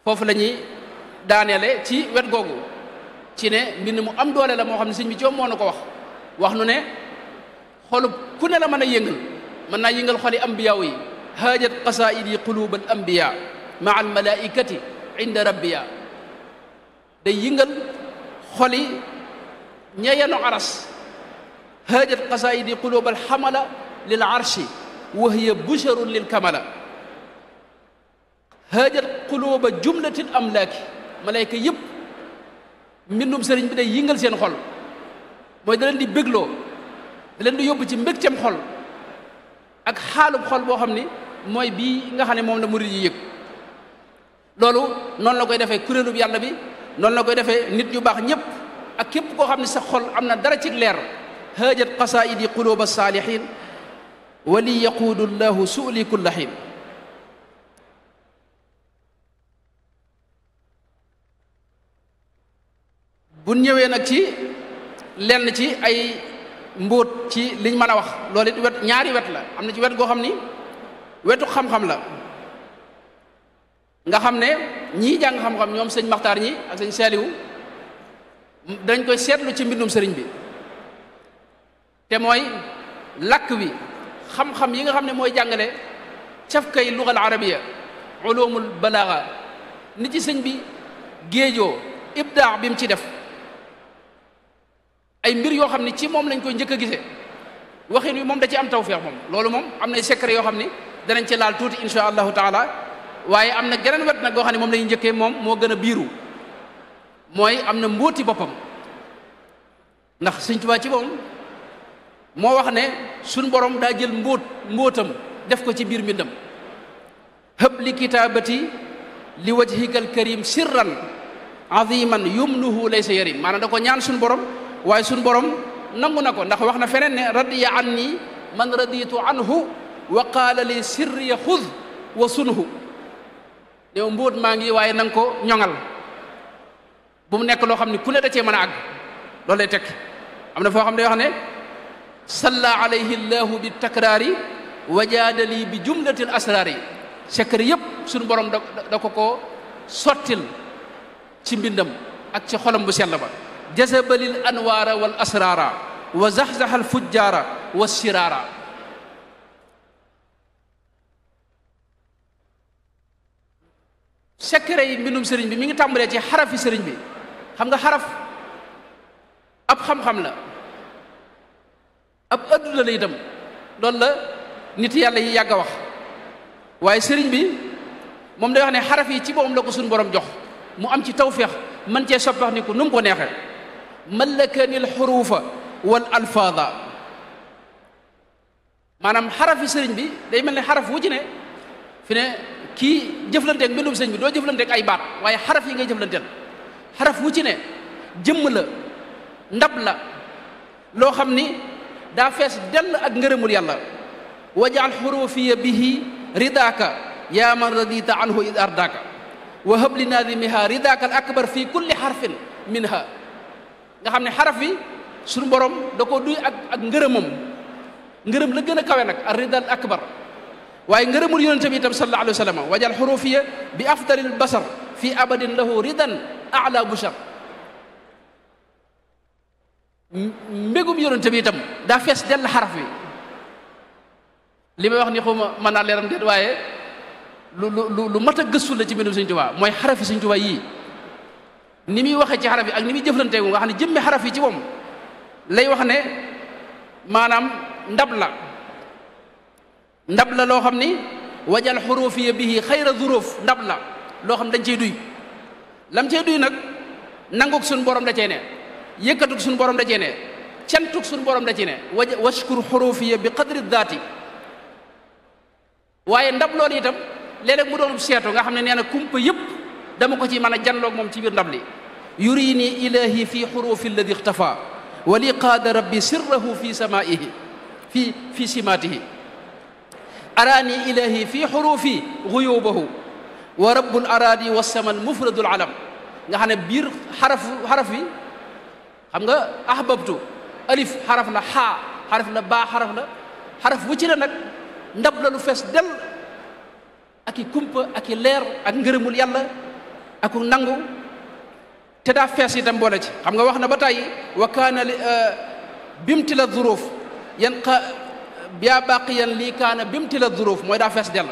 foofu la ñuy daaneele ci wet googu ci ne mbind mu am doole la moo xam ne sëñ bi ci moo na ko wax nu ne xolub ku ne la mën a yëngal mën naa yëngal xoli ambiyaaw yi haajat qasaidi qulub al ambiya maa al malaikati inda rabbiya day yëngal xoli ña yenu aras haajat qasaidi qulub al xamala lil arshi wa hiya busharun lil kamala haajat quluba jumlatil amlaaki malayka yëpp mbindum sëriñ bi day yëngal seen xol mooy da leen di bégloo da leen di yóbbu ci mbégteem xol ak xaalub xol boo xam ni mooy bii nga xam ne moom la murid yi yëg loolu noonu la koy defee kuréelub yàlla bi noonu la koy defee nit ñu baax ñëpp ak képp koo xam ne sa xol am na dara ci leer haajat qasaidi quluba saalihin wa li yaquudu llahu suuli kulla xiin bu ñëwee nag ci lenn ci ay mbóot ci liñ mën a wax loolu it wet ñaari wet la am na ci wet goo xam ni wetu xam-xam la nga xam ne ñii jàng xam-xam ñoom sëñ Maxtaar ñi ak sëñ Saaliwu dañ koy seetlu ci mbindum sëriñ bi te mooy làkk wi xam-xam yi nga xam ne mooy jàngale cafkay lugal arabiya ulumul balaaga ni ci sëñ bi géejoo ibdaa bi mu ci def ay mbir yoo xam ne ci moom lañ koy njëkk a gisee waxin wi moom da ci am tawfeex moom loolu moom am nay secret yoo xam ni danañ ci laal tuuti insha allahu taala waaye am na geneen wet nag goo xam ne moom lañuy njëkkee moom moo gën a biiru mooy am na mbóoti boppam ndax Sëñ Tuubaa ci moom moo wax ne suñ borom daa jël mbóotam def ko ci biir mbindam hëb li kitaabati li wajhika al karim sirran aziman yumnuhu laysa yarim maanaam da ko ñaan suñ borom waaye suñ borom nangu na ko ndax wax na feneen ne radiya anni man raditu anhu wa qaala li sirriya xud wa sunhu néew mbóot maa ngi waaye na nga ko ñoŋal bu mu nekk loo xam ne ku ne da cee mën a àgg loolu lay tekk am na foo xam ne wax ne salla alayhi llahu bi takraari wa jaadali bi jumlatil asraari secret yëpp suñu borom da ko sottil ci mbindam ak ci xolam bu sell ba jazabalil anwaara wal asraara wa zaxzaxal fujjaara wa siraara secret yi mbindum sëriñ bi mi ngi tàmbalee ci xarafi sëriñ bi xam nga xaraf ab xam-xam la ab adduna la itam loolu la nit yàlla yi yàgg a wax waaye sëriñ bi moom day wax ne xaraf yi ci boppam la ko suñu borom jox mu am ci tawféex man cee soppax ni ko nu mu ko neexee malakani l xuruufa wal alfaada maanaam xarafi sëriñ bi day mel ne xaraf wu ci ne fi ne kii jëflanteeg mbindum sëriñ bi doo jëflanteeg ay baat waaye xaraf yi ngay jëflanteel xaraf wu ci ne jëmm la ndab la loo xam ni daa fees dell ak ngërëmul yàlla wajaal xurufiya bihi ridaaka yaa man radita anhu id ardaaka wa hab li naadimiha ridaaka al akbar fi kulli xarfin minha nga xam ne xaraf yi suñu borom da ko duy ak ngërëmam ngërëm la gën a kawe nag ar rida al akbar waaye ngërëmul yonente bi itam sallallahu alayhi wa sallam wajaal xurufiya bi afdalil basar fi abadin lahu ridan ala bushar mbégum yonente bi itam daa fees dell xaraf wi li may wax ni xaw ma mën naa leeram déet waaye lu mat a gëstu la ci mbindum Sëñ Tuubaa mooy xarafi Sëñ Tuubaa yii ni muy waxee ci xaraf yi ak ni muy jëflanteegu nga xam ne jëmmi xaraf yi ci moom lay wax ne maanaam ndab la loo xam ni wajal xurufiya bihi xayra zuruuf ndab la loo xam dañ cey duy lam cey duy nag nanguk suñu borom da cee ne yëkkatuk suñu borom da cee ne cantuk suñu borom da cee ne washkur xurufiya bi qadri daati waaye ndab loolu itam léeg-léeg mu doon seetu nga xam ne nee na kumpa yëpp dama ko ci mën a janloog moom ci biir ndab li yurini ilahi fi xurufi alladi ixtafa wa li qaada rabbi sirrahu fi samaihi fi simaatihi araani ilahi fi xurufi guyubahu wa rabbul araadi wasamal mufradul alam nga xam ne biir xaraf wi xam nga ahbabtu alif xaraf la xaa xaraf la baa xaraf bu ci la nag ndab la lu fees del ak i kumpa ak i leer ak ngërëmul yàlla ak nangu te daa fees itam boole ci xam nga wax na ba tàyyi wa kaana bimti la zuruuf yaa baqiyan lii kaana bimti la zuruuf mooy daa fees del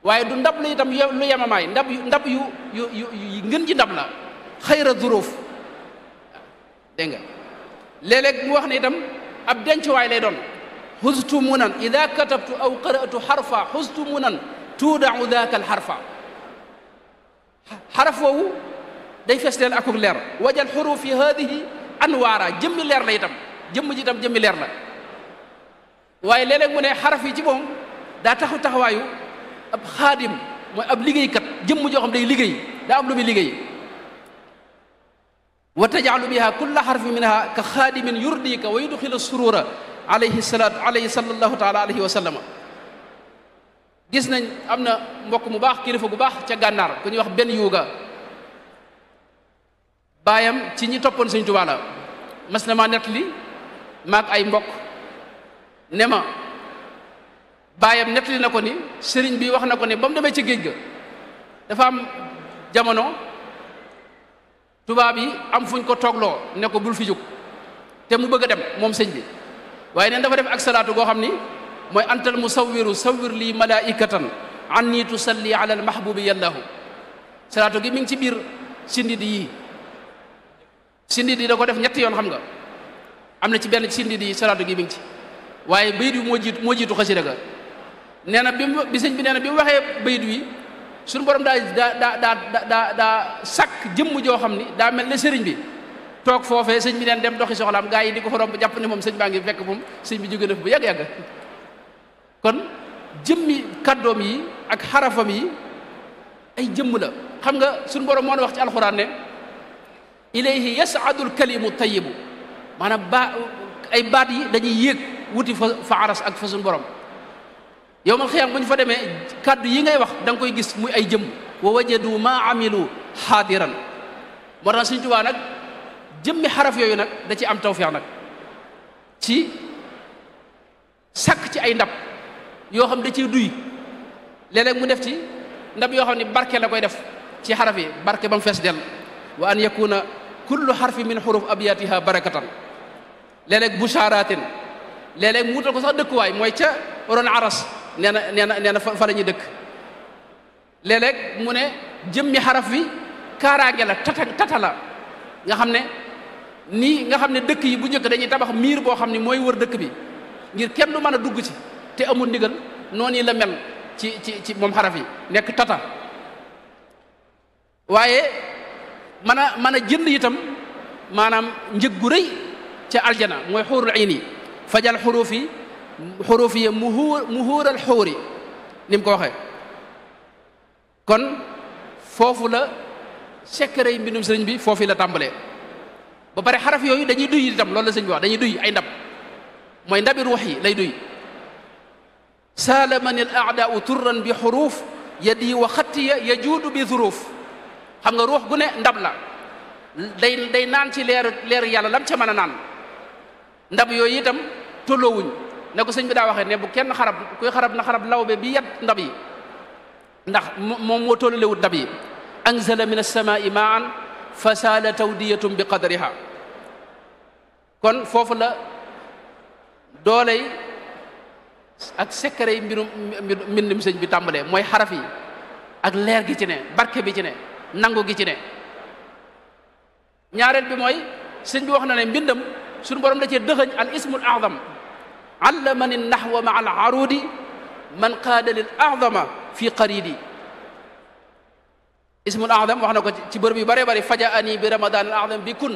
waaye du ndab la itam lu yemamaay ndab yu ngën ji ndab la xayra zuruuf dégg nga léeg-léeg mu wax ne itam ab dencuwaay lay doon xustu munan ida katabtu aw qara'tu xarfa xustu munan tuudau daaka alxarfa xaraf woowu day festeel akuk leer wajal xurufi hadihi anwaara jëmmi leer la itam jëmm ji itam jëmmi leer la waaye léeg-léeg mu ne xaraf yi ci moom daa taxawaayu ab xaadim mooy ab liggéeykat jëmm joo xam day liggéey daa am lu muy liggéey wa tajcalu biha kulla xarfi minha ka xaadimin yurdika wa yudxilu surura alayhi sallallahu taala alayhi wa sallama gis nañ am na mbokk mu baax kilifa gu baax ca gànnaar ku ñuy wax benn yuuga baayam ci ñi toppoon Sëñ Tuubaa la mas na maa nett li maag ay mbokk ne ma baayam nettali na ko ni sëriñ bi wax na ko ni ba mu demee ci géej ga dafa am jamono tubaab yi am fuñ ko toogloo ne ko bul fi jóg te mu bëgg a dem moom sëñ bi waaye neen dafa def ak salaatu goo xam ni mooy antal musawwiru sawwir lii malaikatan anni tusalli ala al mahbubi yallahu salaatu gi mi ngi ci biir sindid yi sindid yi da ko def ñetti yoon xam nga am na ci benn sindid yi salaatu gi mi ngi ci waaye bayit wi moo jiitu xasida ga nee na bi sëñ bi nee na bi mu waxee bayit wi suñu borom daa sàkk jëmm joo xam ni daa mel ne sëriñ bi toog foofee sëñ bi neen dem doxi soxlaam gaa yi di ko fa romb jàpp ne moom sëñ baa ngi fekk moom sëñ bi jóge na fi bu yàgg-yàgg kon jëmmi kàddoom yi ak xarafam yi ay jëmm la xam nga suñu borom moo wax ci alxuraan ne ilayhi yasaadul kalimu tayibu maanaam ay baat yi dañuy yéeg wuti fa aras ak fa suñu borom yow mal xiyaam bu ñu fa demee kàddu yi ngay wax da nga koy gis muy ay jëmm wa wajadu ma amilu xaadiran moo tax Sëñ Tuubaa nag jëmmi xaraf yooyu nag da ci am tawfeex nag ci sàkk ci ay ndab yoo xam da ciy duy léeg-léeg mu def ci ndab yoo xam ne barke la koy def ci xaraf yi barke ba mu fees dell wa an yakuna kullu xarfi min xuruf abiyatiha barakatan léeg-léeg bushaaratin léeg-léeg mu wutal ko sax dëkkuwaay mooy ca ron aras nee na fa la ñuy dëkk léeg-léeg mu ne jëmmi xaraf wi kaaraange la tata la nga xam ne nii nga xam ne dëkk yi bu njëkk dañuy tabax miir boo xam ne mooy wër dëkk bi ngir kenn du mën a dugg ci te amul ndigal noonu la mel ci moom xaraf yi nekk tata waaye mën a jënd itam maanaam njëg gu rëy ca aljana mooy xuurul ayni fajal xuruuf yi muhuural xuuri ni mu ko waxee kon foofu la secret yi mbindum sëriñ bi foofu la tàmbalee ba pare xaraf yooyu dañuy duy itam loolu la sëriñ bi wax dañuy duy ay ndab mooy ndabi ruux yi lay duy salamani al aadaau turran bi xuruuf yadi wa xattiya yajuudu bi zuruuf xam nga ruux gu ne ndab la day naan ci leeru yàlla lam ca mën a naan ndab yooyu itam tolloowuñ ne ko sëñ bi daa waxee ne bu kenn xarab kuy xarab na xarab lawbe bi yat ndab yi ndax moom moo tollulewut ndab yi anzala min as-samaa'i maa'an fa saala tawdiyatum bi qadriha kon foofu la dooley ak secret yi mbindum sëñ bi tàmbalee mooy xaraf yi ak leer gi ci ne barke bi ci ne nangu gi ci ne ñaareel bi mooy sëñ bi wax na ne mbindam suñu borom da cee dëxëñ al ismul a'zam allamani nahwa ma al arudi man qaada lil a'zama fi qaridi ismul a'zam wax na ko ci bërëb yu bare bare fajaani bi ramadan al a'zam bi kun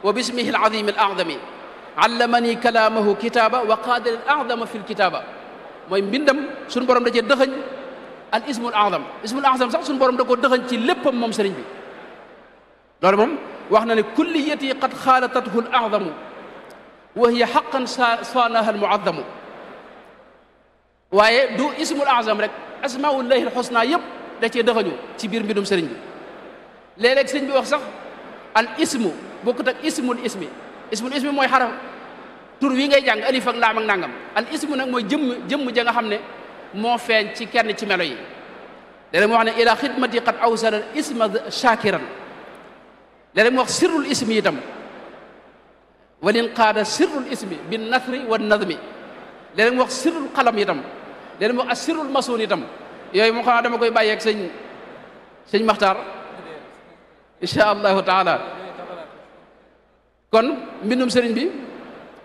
wa bismihi al azim al a'zami allamani kalaamahu kitaaba wa qaada lil a'zama fi l kitaaba mooy mbindam suñu borom da cee dëxëñ al ismul a'zam sax suñu borom da koo dëxëñ ci léppam moom sëriñ bi loolu moom wax na ne kulliyati qad xaalatathu al a'zamu wa hiya haqqan saanaha al mu'azzamu waaye du ismul a'zam rek asmaullahi al husna yëpp da cee dëxëñu ci biir mbindum sëriñ bi léeg-léeg sëriñ bi wax sax al ismu bokkut ak ismul ismi mooy xaraf tur wi ngay jàng alif ak laam ak nangam al ismu nag mooy jëmm ja nga xam ne moo feeñ ci kenn ci melo yi léeg-léeg mu wax ne ila xidmati qad awsala al isma shakiran léeg-léeg mu wax sirrul ismi itam walin qaada sirrul ismi bin nasri wan nazmi léeg-léeg mu wax sirrul qalam itam léeg-léeg mu wax as sirrul masuun itam yooyu moo xam ne dama koy bàyyeeg sëñ Maxtaar insha allahu taala kon mbindum sëriñ bi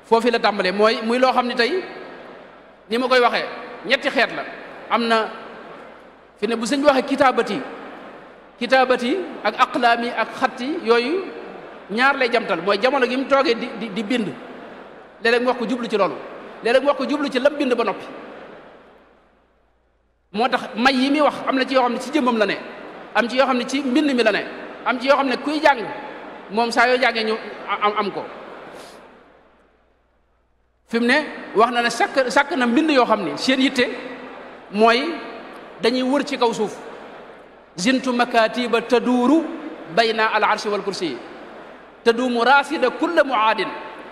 foofu la tàmbalee muy loo xam ne tey ni ma koy waxee ñetti xeet la am na fi ne bu sëñ bi waxee kitaabati ak aqlaami ak xatti yooyu ñaar lay jamtal mooy jamono gi mu toogee di bind léeg-léeg mu wax ko jublu ci loolu léeg-léeg mu wax ko jublu ci lam bind ba noppi moo tax may yi muy wax am na ci yoo xam ne ci jëmmam la ne am ci yoo xam ne ci mbind mi la ne am ci yoo xam ne kuy jàng moom saa yoo jàngee ñu am ko fi mu ne wax na ne sàkk na mbind yoo xam ne seen yitte mooy dañuy wër ci kaw suuf zintu makatiba taduuru bayna al arshi wal kursi yi taduumu raasida kulla muaadin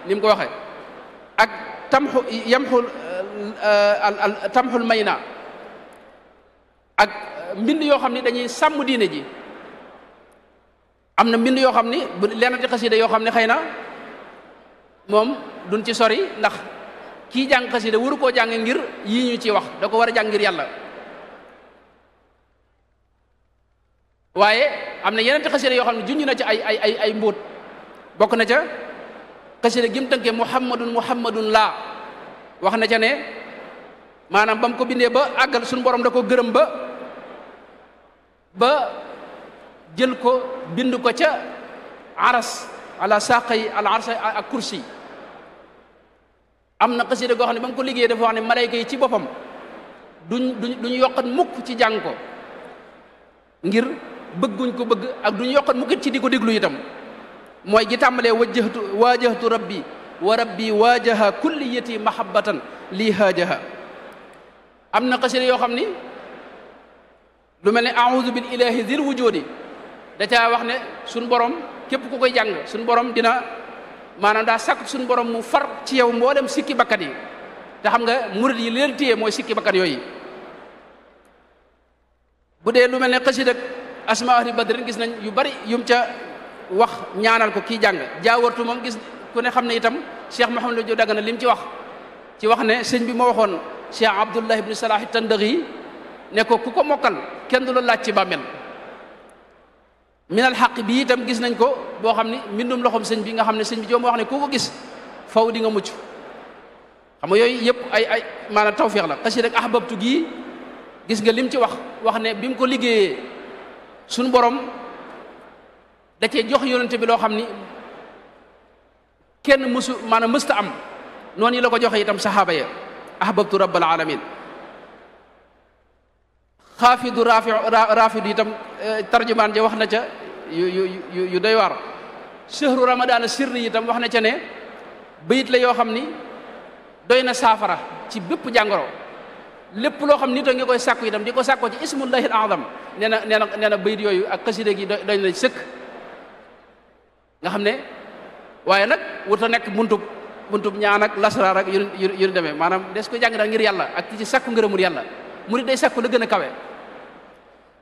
ni mu ko waxee tamxul mayna ak mbind yoo xam ni dañuy sàmm diine ji. am na mbind yoo xam ni bu lenn ci xasida yoo xam ne xëy na moom duñ ci sori ndax kii jàng xasida waru koo jàng ngir yii ñu ci wax da ko war a jàng ngir yàlla. waaye am na yeneen ci xasida yoo xam ne junj na ci ay mbóot bokk na ca xasida gi mu tënkee muhammadun laa wax na ca ne maanaam ba mu ko bindee ba àggal suñu borom da ko gërëm ba jël ko bind ko ca aras ala saqay al arsa ak kursi. am na xasida goo xam ne ba mu ko liggéeyee dafa wax ne malayka yi ci boppam duñ yokkat mukk ci jàng ko ngir bëgguñ ko bëgg ak duñ yokkat mukk ci di ko déglu itam. mooy gi tàmbalee waajahtu rabbi wa rabbi waajaha kulliyati mahabbatan lii haajaha. am na xasida yoo xam ni lu mel ne a'udhu bil ilahi dhil wujudi da caa wax ne suñ borom képp ku koy jàng suñ borom dina maanaam daa sàkk suñ borom mu far ci yow mboolem sikki bakkat yi te xam nga murid yi leen téye mooy sikki bakkat yooyu. bu dee lu mel ne xasida asmaa ahli badrin gis nañ yu bari yum ca wax ñaanal ko kii jàng jaawartu moom gis ku ne xam ne itam Cheikh Mouhamadou Diop Dagana lim ci wax ne sëñ bi moo waxoon Cheikh Abdullah ibn Salah Tandaghi ne ko ku ko mokkal kenn du la laaj ci bàmmeel. minal xaq bi itam gis nañ ko boo xam ni mbindum loxoom sëñ bi nga xam ne sëñ bi joo moo wax ne ku ko gis faw di nga mucc. xam nga yooyu yëpp ay maanaam tawfiix la. xasida ak ahbabtu gii gis nga lim ci wax ne bi mu ko liggéeyee suñu borom da cee jox yonente bi loo xam ni kenn mësta am noonu yi la ko joxe itam saxaaba ya. ahbabtu rabbal alamin. xaafidu rafidu itam tarjumaan ja wax na ca yu doy waar. shahru ramadaan sirri itam wax na ca ne bayit la yoo xam ni doy na saafara ci bépp jàngoro. lépp loo xam nit a nga koy sàkku itam di ko sàkkoo ci ismullahil azam nee na bayit yooyu ak xasida gi doy na sëkk. nga xam ne waaye nag wuta nekk buntub ñaan ak lasraar ak yu demee maanaam des ko jàng daal ngir yàlla ak ci sàkku ngërëmul yàlla. murid day sàkku la gën a kawe.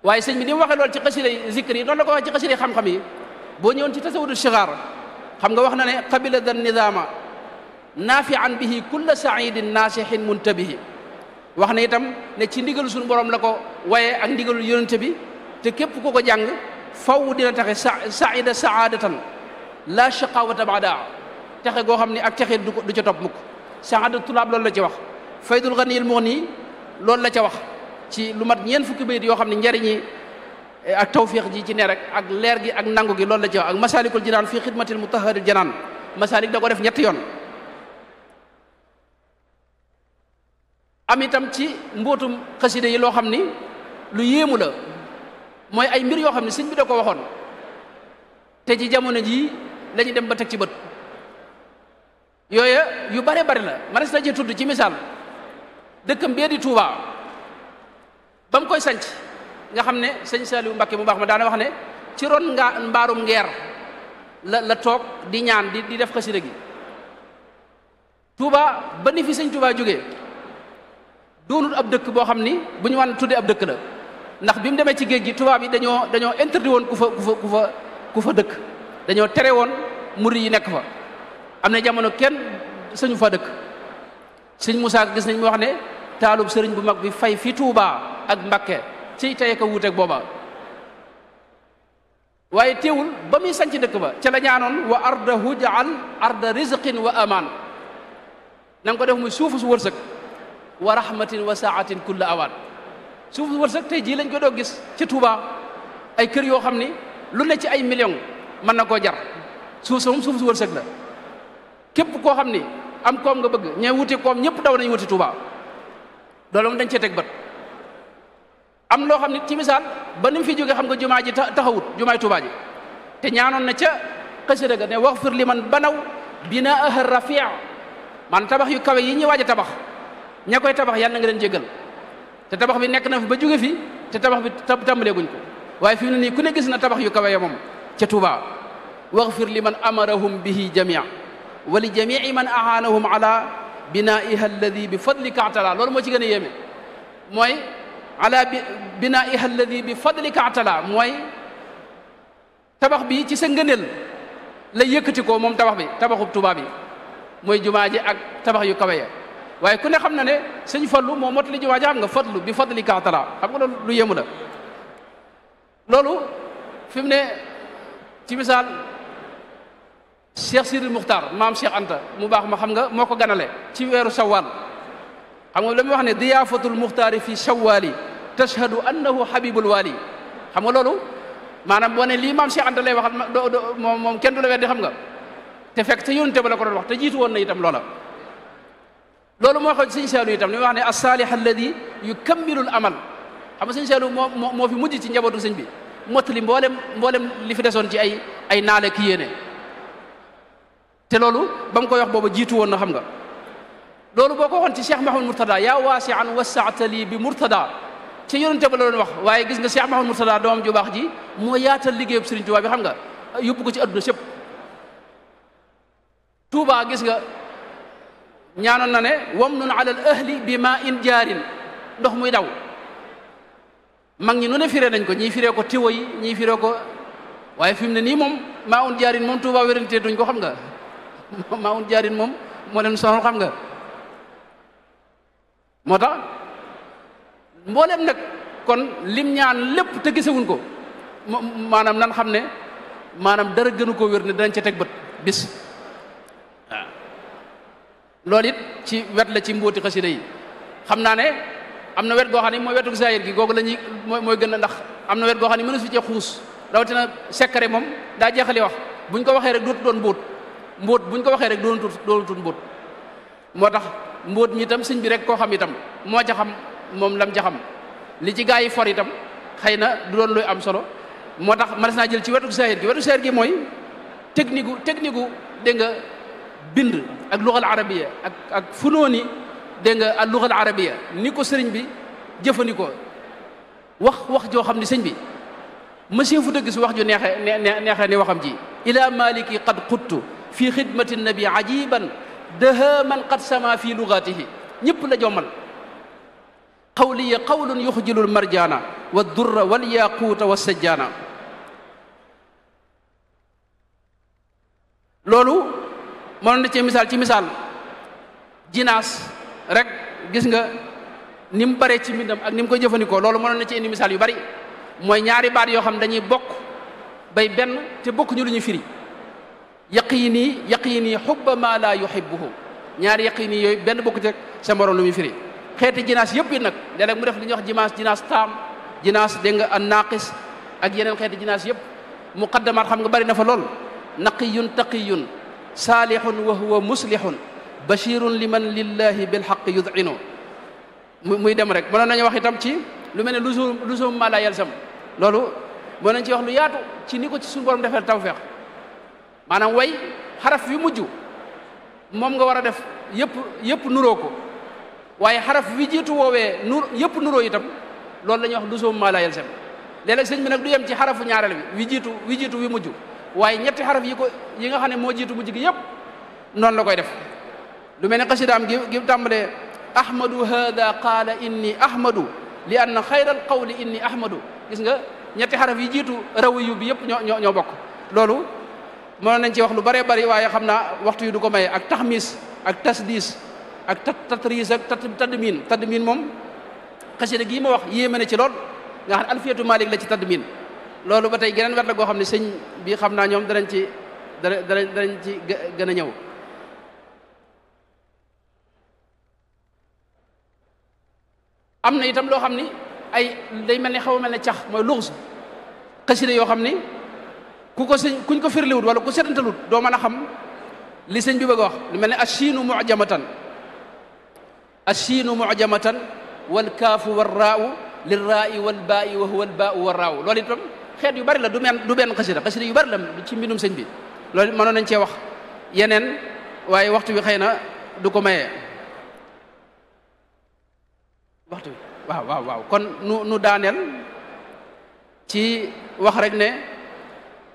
waaye sëñ bi ni mu waxee loolu ci xasida zikr yi noonu la ko waxee ci xasida xam-xam yi. boo ñëwoon ci tasawudu shigaar xam nga wax na ne qabila dan nidaama naafian bihi kulla saidin naasihin muntabihi. wax na itam ne ci ndigalu suñu borom la ko waye ak ndigalul yonente bi te képp ku ko jàng faw dina taxe saida saadatan la shaqawata baada texe goo xam ne ak texe du ca topp mukk. saada tulaab loolu la ci wax. faydul ganiyil mughni loolu la ca wax ci lu mat ñeent fukki bayit yoo xam ne njariñi ak tawfiq ji ci ne rek ak leer gi ak nangu gi loolu la ca wax. ak masalikul jinaan fii xidmatil mutahharil janaan masalik da ko def ñetti yoon. am itam ci mbootum xasida yi loo xam ni lu yéemu la mooy ay mbir yoo xam ne sëñ bi da ko waxoon te ci jamono jii la ñu dem ba teg ci bët. yooya yu bare bari la manes na ci tudd ci misaal dëkkam bee di Touba ba mu koy sanc nga xam ne sëñ Saliou Mbacké mu baax ma daana wax ne ci ron mbaarum ngeer la toog di ñaan di def xasida gi. Touba ba ni fi sëñ Touba jógee doonul ab dëkk boo xam ni bu ñu wan tuddee ab dëkk la ndax bi mu demee ci géej gi tubaab yi dañoo interdit woon ku fa dëkk. dañoo tere woon murid yi nekk fa. am na jamono kenn sañu fa dëkk. sëñ Moussa gis nañ mu wax ne taalub sëriñ bu mag bi fay fi Touba ak Mbakke ci tey ko wuuteeg booba. waaye teewul ba muy sanc dëkk ba ca la ñaanoon wa ardahu jaal arda rizqin wa amaan na nga ko def muy suufu su wërsëg wa rahmatin wa saatin kulla awaan. suufu su wërsëg tey jii lañ ko doo gis ci Touba ay kër yoo xam ni lu ne ci ay millions mën na koo jar suuf sa moom suufu su wërsëg la. képp koo xam ni am koom nga bëgg ñee wuti koom ñëpp daw nañu wuti Touba loolu moom dañ cee teg bët. am loo xam ne ci misaal ba ni mu fi jógee xam nga jumaa ji taxawut jumaay Touba ji te ñaanoon na ca xasida ga ne waxfir liman banaw binaaha rafia man tabax yu kawe yi ñuy waaj a tabax ña koy tabax yàlla na nga leen jéggal te tabax bi nekk na fi ba jóge fi te tabax bi tàmbalee guñ ko waaye fi mu ne nii ku ne gis na tabax yu kawe ya moom ca Touba. waxfir liman amarahum bihi jamia wa li jamii man ahanahum ala binaiha alladi bi fadlika atala loolu moo ci gën a yéeme mooy ala binaiha alladi bi fadlika atala mooy tabax bi ci sa ngëneel la yëkkati ko moom tabax bi tabaxub Tuubaa bi mooy jumaa ji ak tabax yu kawe ya waaye ku ne xam na ne sëñ Fallu moo motali jumaa ji xam nga fadlu bi fadlika atala xam nga loolu lu yéemu la loolu fi mu ne ci misaal Cheikh Sidil Muxtaar maam Cheikh Anta mu baax ma xam nga moo ko ganale ci weeru Shawwal xam nga la muy wax ne diyaafatul muxtaari fi shawwali tashhadu annahu habibul wali xam nga loolu maanaam boo ne lii maam Cheikh Anta lay waxal moom kenn du la weddi xam nga te fekk te yónte ba la ko doon wax te jiitu woon na itam loola loolu moo xew sëñ Saalu itam li muy wax ne as-saalih alladi yukammilul amal xam nga sëñ Saalu moo fi mujj ci njabootu sëñ bi mottali mboolem li fi desoon ci ay naale ki yéene te loolu ba mu koy wax booba jiitu woon na xam nga loolu boo ko waxoon ci Cheikh Mahamad Murtada yaa waasi'an wassa'ta lii bi Murtada ci yonente ba la doon wax waaye gis nga Cheikh Mahamad Murtada doomam ju baax ji moo yaatal liggéeyub Sëriñ Tuubaa bi xam nga yóbbu ko ci adduna sépp Tuubaa gis nga ñaanoon na ne wam nun alal ahli bi ma in jaarin ndox muy daw mag ñi nu ne firee nañ ko ñii firee ko tiwo yi ñii firee ko waaye fi mu ne nii moom maa un jaarin moom Tuubaa wérantee duñ ko xam nga maa un jaarin moom moo leen sonal xam nga moo tax mboolem nag kon lim ñaan lépp te gisewuñ ko maanaam nan xam ne maanaam dara gënu koo wér ne danañ ca teg bët bis waaw loolu it ci wet la ci mbóoti xasida yi xam naa ne am na wet goo xam ne mooy wetu zahir gi googu la ñuy mooy gën a ndax am na wet goo xam ne mënu fi cee xuus rawatina sekkare moom daa jeexali wax buñ ko waxee rek dootu doon mbóot buñ ko waxee rek doonutut mbóot moo tax mbóot mi itam sëñ bi rek koo xam itam moo ca xam moom lam ca xam li ci gaa yi for itam xëy na du doon luy am solo moo tax mënees naa jël ci wetu zahir gi mooy technique gu dégg nga bind ak lugal arabiya ak funooni dégg nga ak lugal arabiya ni ko sëriñ bi jëfandikoo wax joo xam ni sëñ bi monsieur fu dëgg si wax ju neexee ni waxam ji ila maliki qad quttu fi xidmati nabi ajiban daha man qad sama fi lugatihi ñëpp la jommal qawliya qawlun yuxjilul marjana wa durra wal yaquuta wa sajjana loolu mënoon na ci misaal jinaas rek gis nga ni mu bare ci mbindam ak ni mu koy jëfandikoo loolu mënoon na ci indi misaal yu bari mooy ñaari baat yoo xam dañuy bokk bay benn te bokk ñu lu ñu firi yaqiini xubba ma la yuhibbuhu ñaari yaqiini yooyu benn bokku ci rek sa morom lu muy firi xeeti jinaas yëpp yi nag léeg-léeg mu def li ñuy wax jinaas taam jinaas dégg nga an naaqis ak yeneen xeeti jinaas yëpp muqaddamaat xam nga bari na fa lool naqiyun taqiyun saalihun wa huwa muslihun bashirun liman lillahi bilxaq yud'inu muy dem rek mënoon nañu wax itam ci lu mel ne luzum ma la yalzam loolu mën nañ ci wax lu yaatu ci ni ko ci suñu borom defee tawfeex maanaam way xaraf wi mujj moom nga war a def yëpp nuroo ko waaye xaraf wi jiitu woowee yëpp nuroo itam loolu la ñuy wax luzum ma la yalzam léeg-léeg sëñ bi nag du yem ci xarafu ñaareel wi wi mujj waaye ñetti xaraf yi nga xam ne moo jiitu mujj gi yëpp noonu la koy def lu mel ne xasidaam gi tàmbalee ahmadu hada qaala inni ahmadu li anna xayral qawli inni ahmadu gis nga ñetti xaraf yi jiitu rawiyu bi yëpp ñoo bokk loolu mënoon nañ ci wax lu bëree bëri waaye xam naa waxtu yi du ko maye ak taxmis ak tasdis ak tatris ak tadmin moom xasida gii ma wax yéeme na ci lool nga xam ne alfiyatu malik la ci tadmin loolu ba tey geneen wet la goo xam ne sëñ bi xam naa ñoom danañ ci gën a ñëw am na itam loo xam ni day mel ni xaw a mel ne cax mooy luxus xasida yoo xam ni kuñ ko firliwut wala ku setantalut doo mën a xam li sëñ bi bëgg a wax lu mel ne achiinu mujamatan wal kaafu war raau lil raai wal baai wa huwa al baau war raaw loolu itam xeet yu bari la du benn xasida yu bari la ci mbindum sëñ bi loolu mënoon nañ cee wax yeneen waaye waxtu wi xëy na du ko mayee waxtu wi waaw kon nu daaneel ci wax rek ne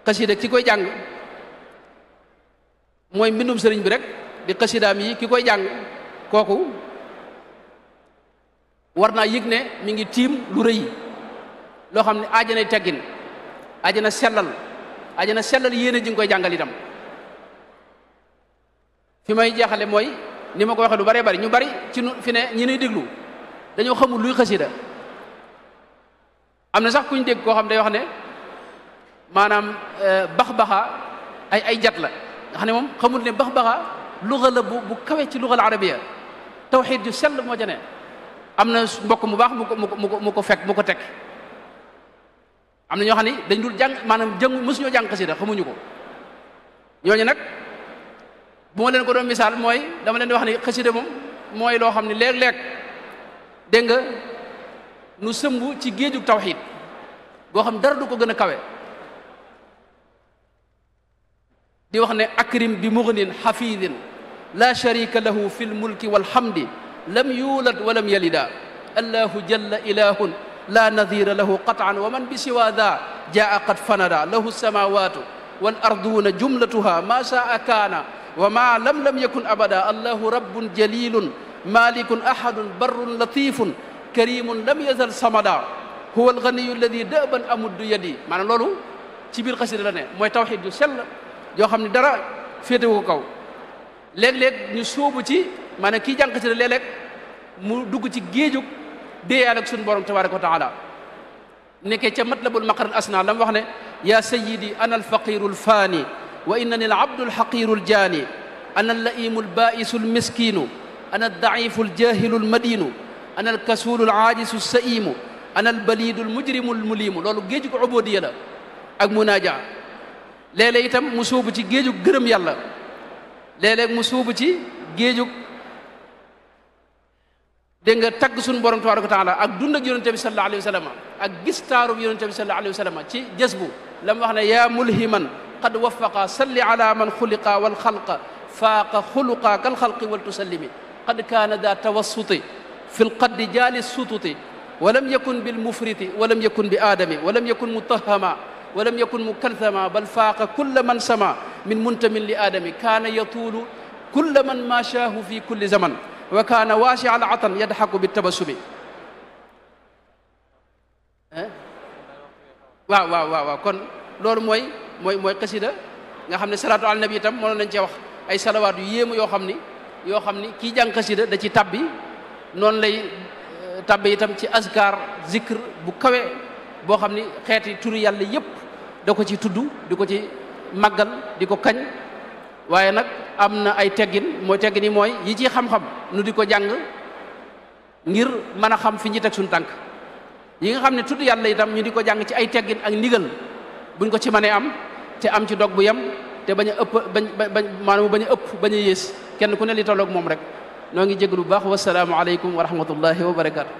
xasida ki koy jàng mooy mbindum sëriñ bi rek di xasidaam yi ki koy jàng kooku war naa yëg ne mi ngi tiim lu rëy loo xam ne aajana teggin aajana sellal yéene ji nga koy jàngal itam. fi may jeexale mooy ni ma ko waxee lu bëree bëri ñu bëri ci fi ne ñi nuy déglu dañoo xamul luy xasida am na sax kuñ dégg koo xam day wax ne maanaam bax-baxa ay jat la nga xam ne moom xamul ne bax-baxa luga la bu kawe ci lugal arabiya tawxiid ju sell moo ca ne am na mbokk mu baax mu ko teg am na ñoo xam ne dañ dul jàng maanaam mësuñoo jàng xasida xamuñu ko ñooñu nag bu ma leen ko doon misaal mooy dama leen di wax ni xasida moom mooy loo xam ne léeg-léeg dégg nga nu sëmb ci géejug tawxiid boo xam dara du ko gën a kawe di wax ne akrim bi mughnin xafidin la sharika lahu fi lmulki walhamdi lam yulad wa lam yalida allahu jalla ilahun la nadira lahu qat'an wa man bi siwa da jaa qad fanada lahu samawatu wal arduna jumlatuha ma shaa kaana wa ma lam yakun abada allahu rabbun jalilun malikun ahadun barrun latifun karimun lam yazal samada huwa alganiyu alladi dëban amuddu yadi maanaam loolu ci biir xasida la ne mooy tawxiid ju sell yoo xam ne dara féetewu ko kaw léeg-léeg ñu sóobu ci maanaam kii jàng xasida léeg-léeg mu dugg ci géejug déeyaal ak suñu borom tabaraka wa taala nekkee ca matlabul maqaral asna la mu wax ne ya sayidi ana alfaqiru alfaani wa innani alabdu alxaqiru aljaani ana allaimu albaisu almiskinu ana aldaifu aljahilu almadinu ana alkasulu alaajisu alsaimu ana albalidu almujrimu almulimu loolu géejug ubodiya la ak munaaja léeg-léeg itam mu sóobu ci géejug gërëm yàlla léeg-léeg mu sóobu ci géejug dégg nga tagg suñu borom tabaraka wa taala ak dund ak yonente bi sallallahu alayhi wa sallam ak gis taarub yonente bi sallallahu alayhi wa sallam ci jës bu la mu wax ne yaa mulhiman qad wafaqa salli ala man xuliqa wal xalqa faaqa xuluqa kal xalqi wal tusallimi qad kaana daa tawassuti fi lqaddi jaali sututi wa lam yakun bil mufriti wa lam yakun bi aadami wa lam yakun mutahama wa lam yakun mukalthama bal faaqa kulla man sama min muntamin li aadami kaana yatuulu kulla man maashaahu fi kulli zaman wa kaana waasi al atan yadxaku bi tabassumi waaw kon loolu mooy xasida nga xam ne salaatu ala nabi itam mënoon nañ cee wax ay salawaat yu yéemu yoo xam ni kii jàng xasida da ci tabbi noonu lay tabbi itam ci azkar zikr bu kawe boo xam ni xeeti turi yàlla yépp da ko ci tudd di ko ci màggal di ko kañ waaye nag am na ay teggin mooy yi ci xam-xam nu di ko jàng ngir mën a xam fi ñu teg suñu tànk yi nga xam ne tudd yàlla itam ñu di ko jàng ci ay teggin ak ndigal buñ ko ci mënee am te am ci dog bu yem te bañ a ëpp maanaam bañ a ëpp bañ a yées kenn ku ne li tolloog moom rek noo ngi jégalu bu baax wasalaamu aleykum wa rahmatullahi wa barakaatu.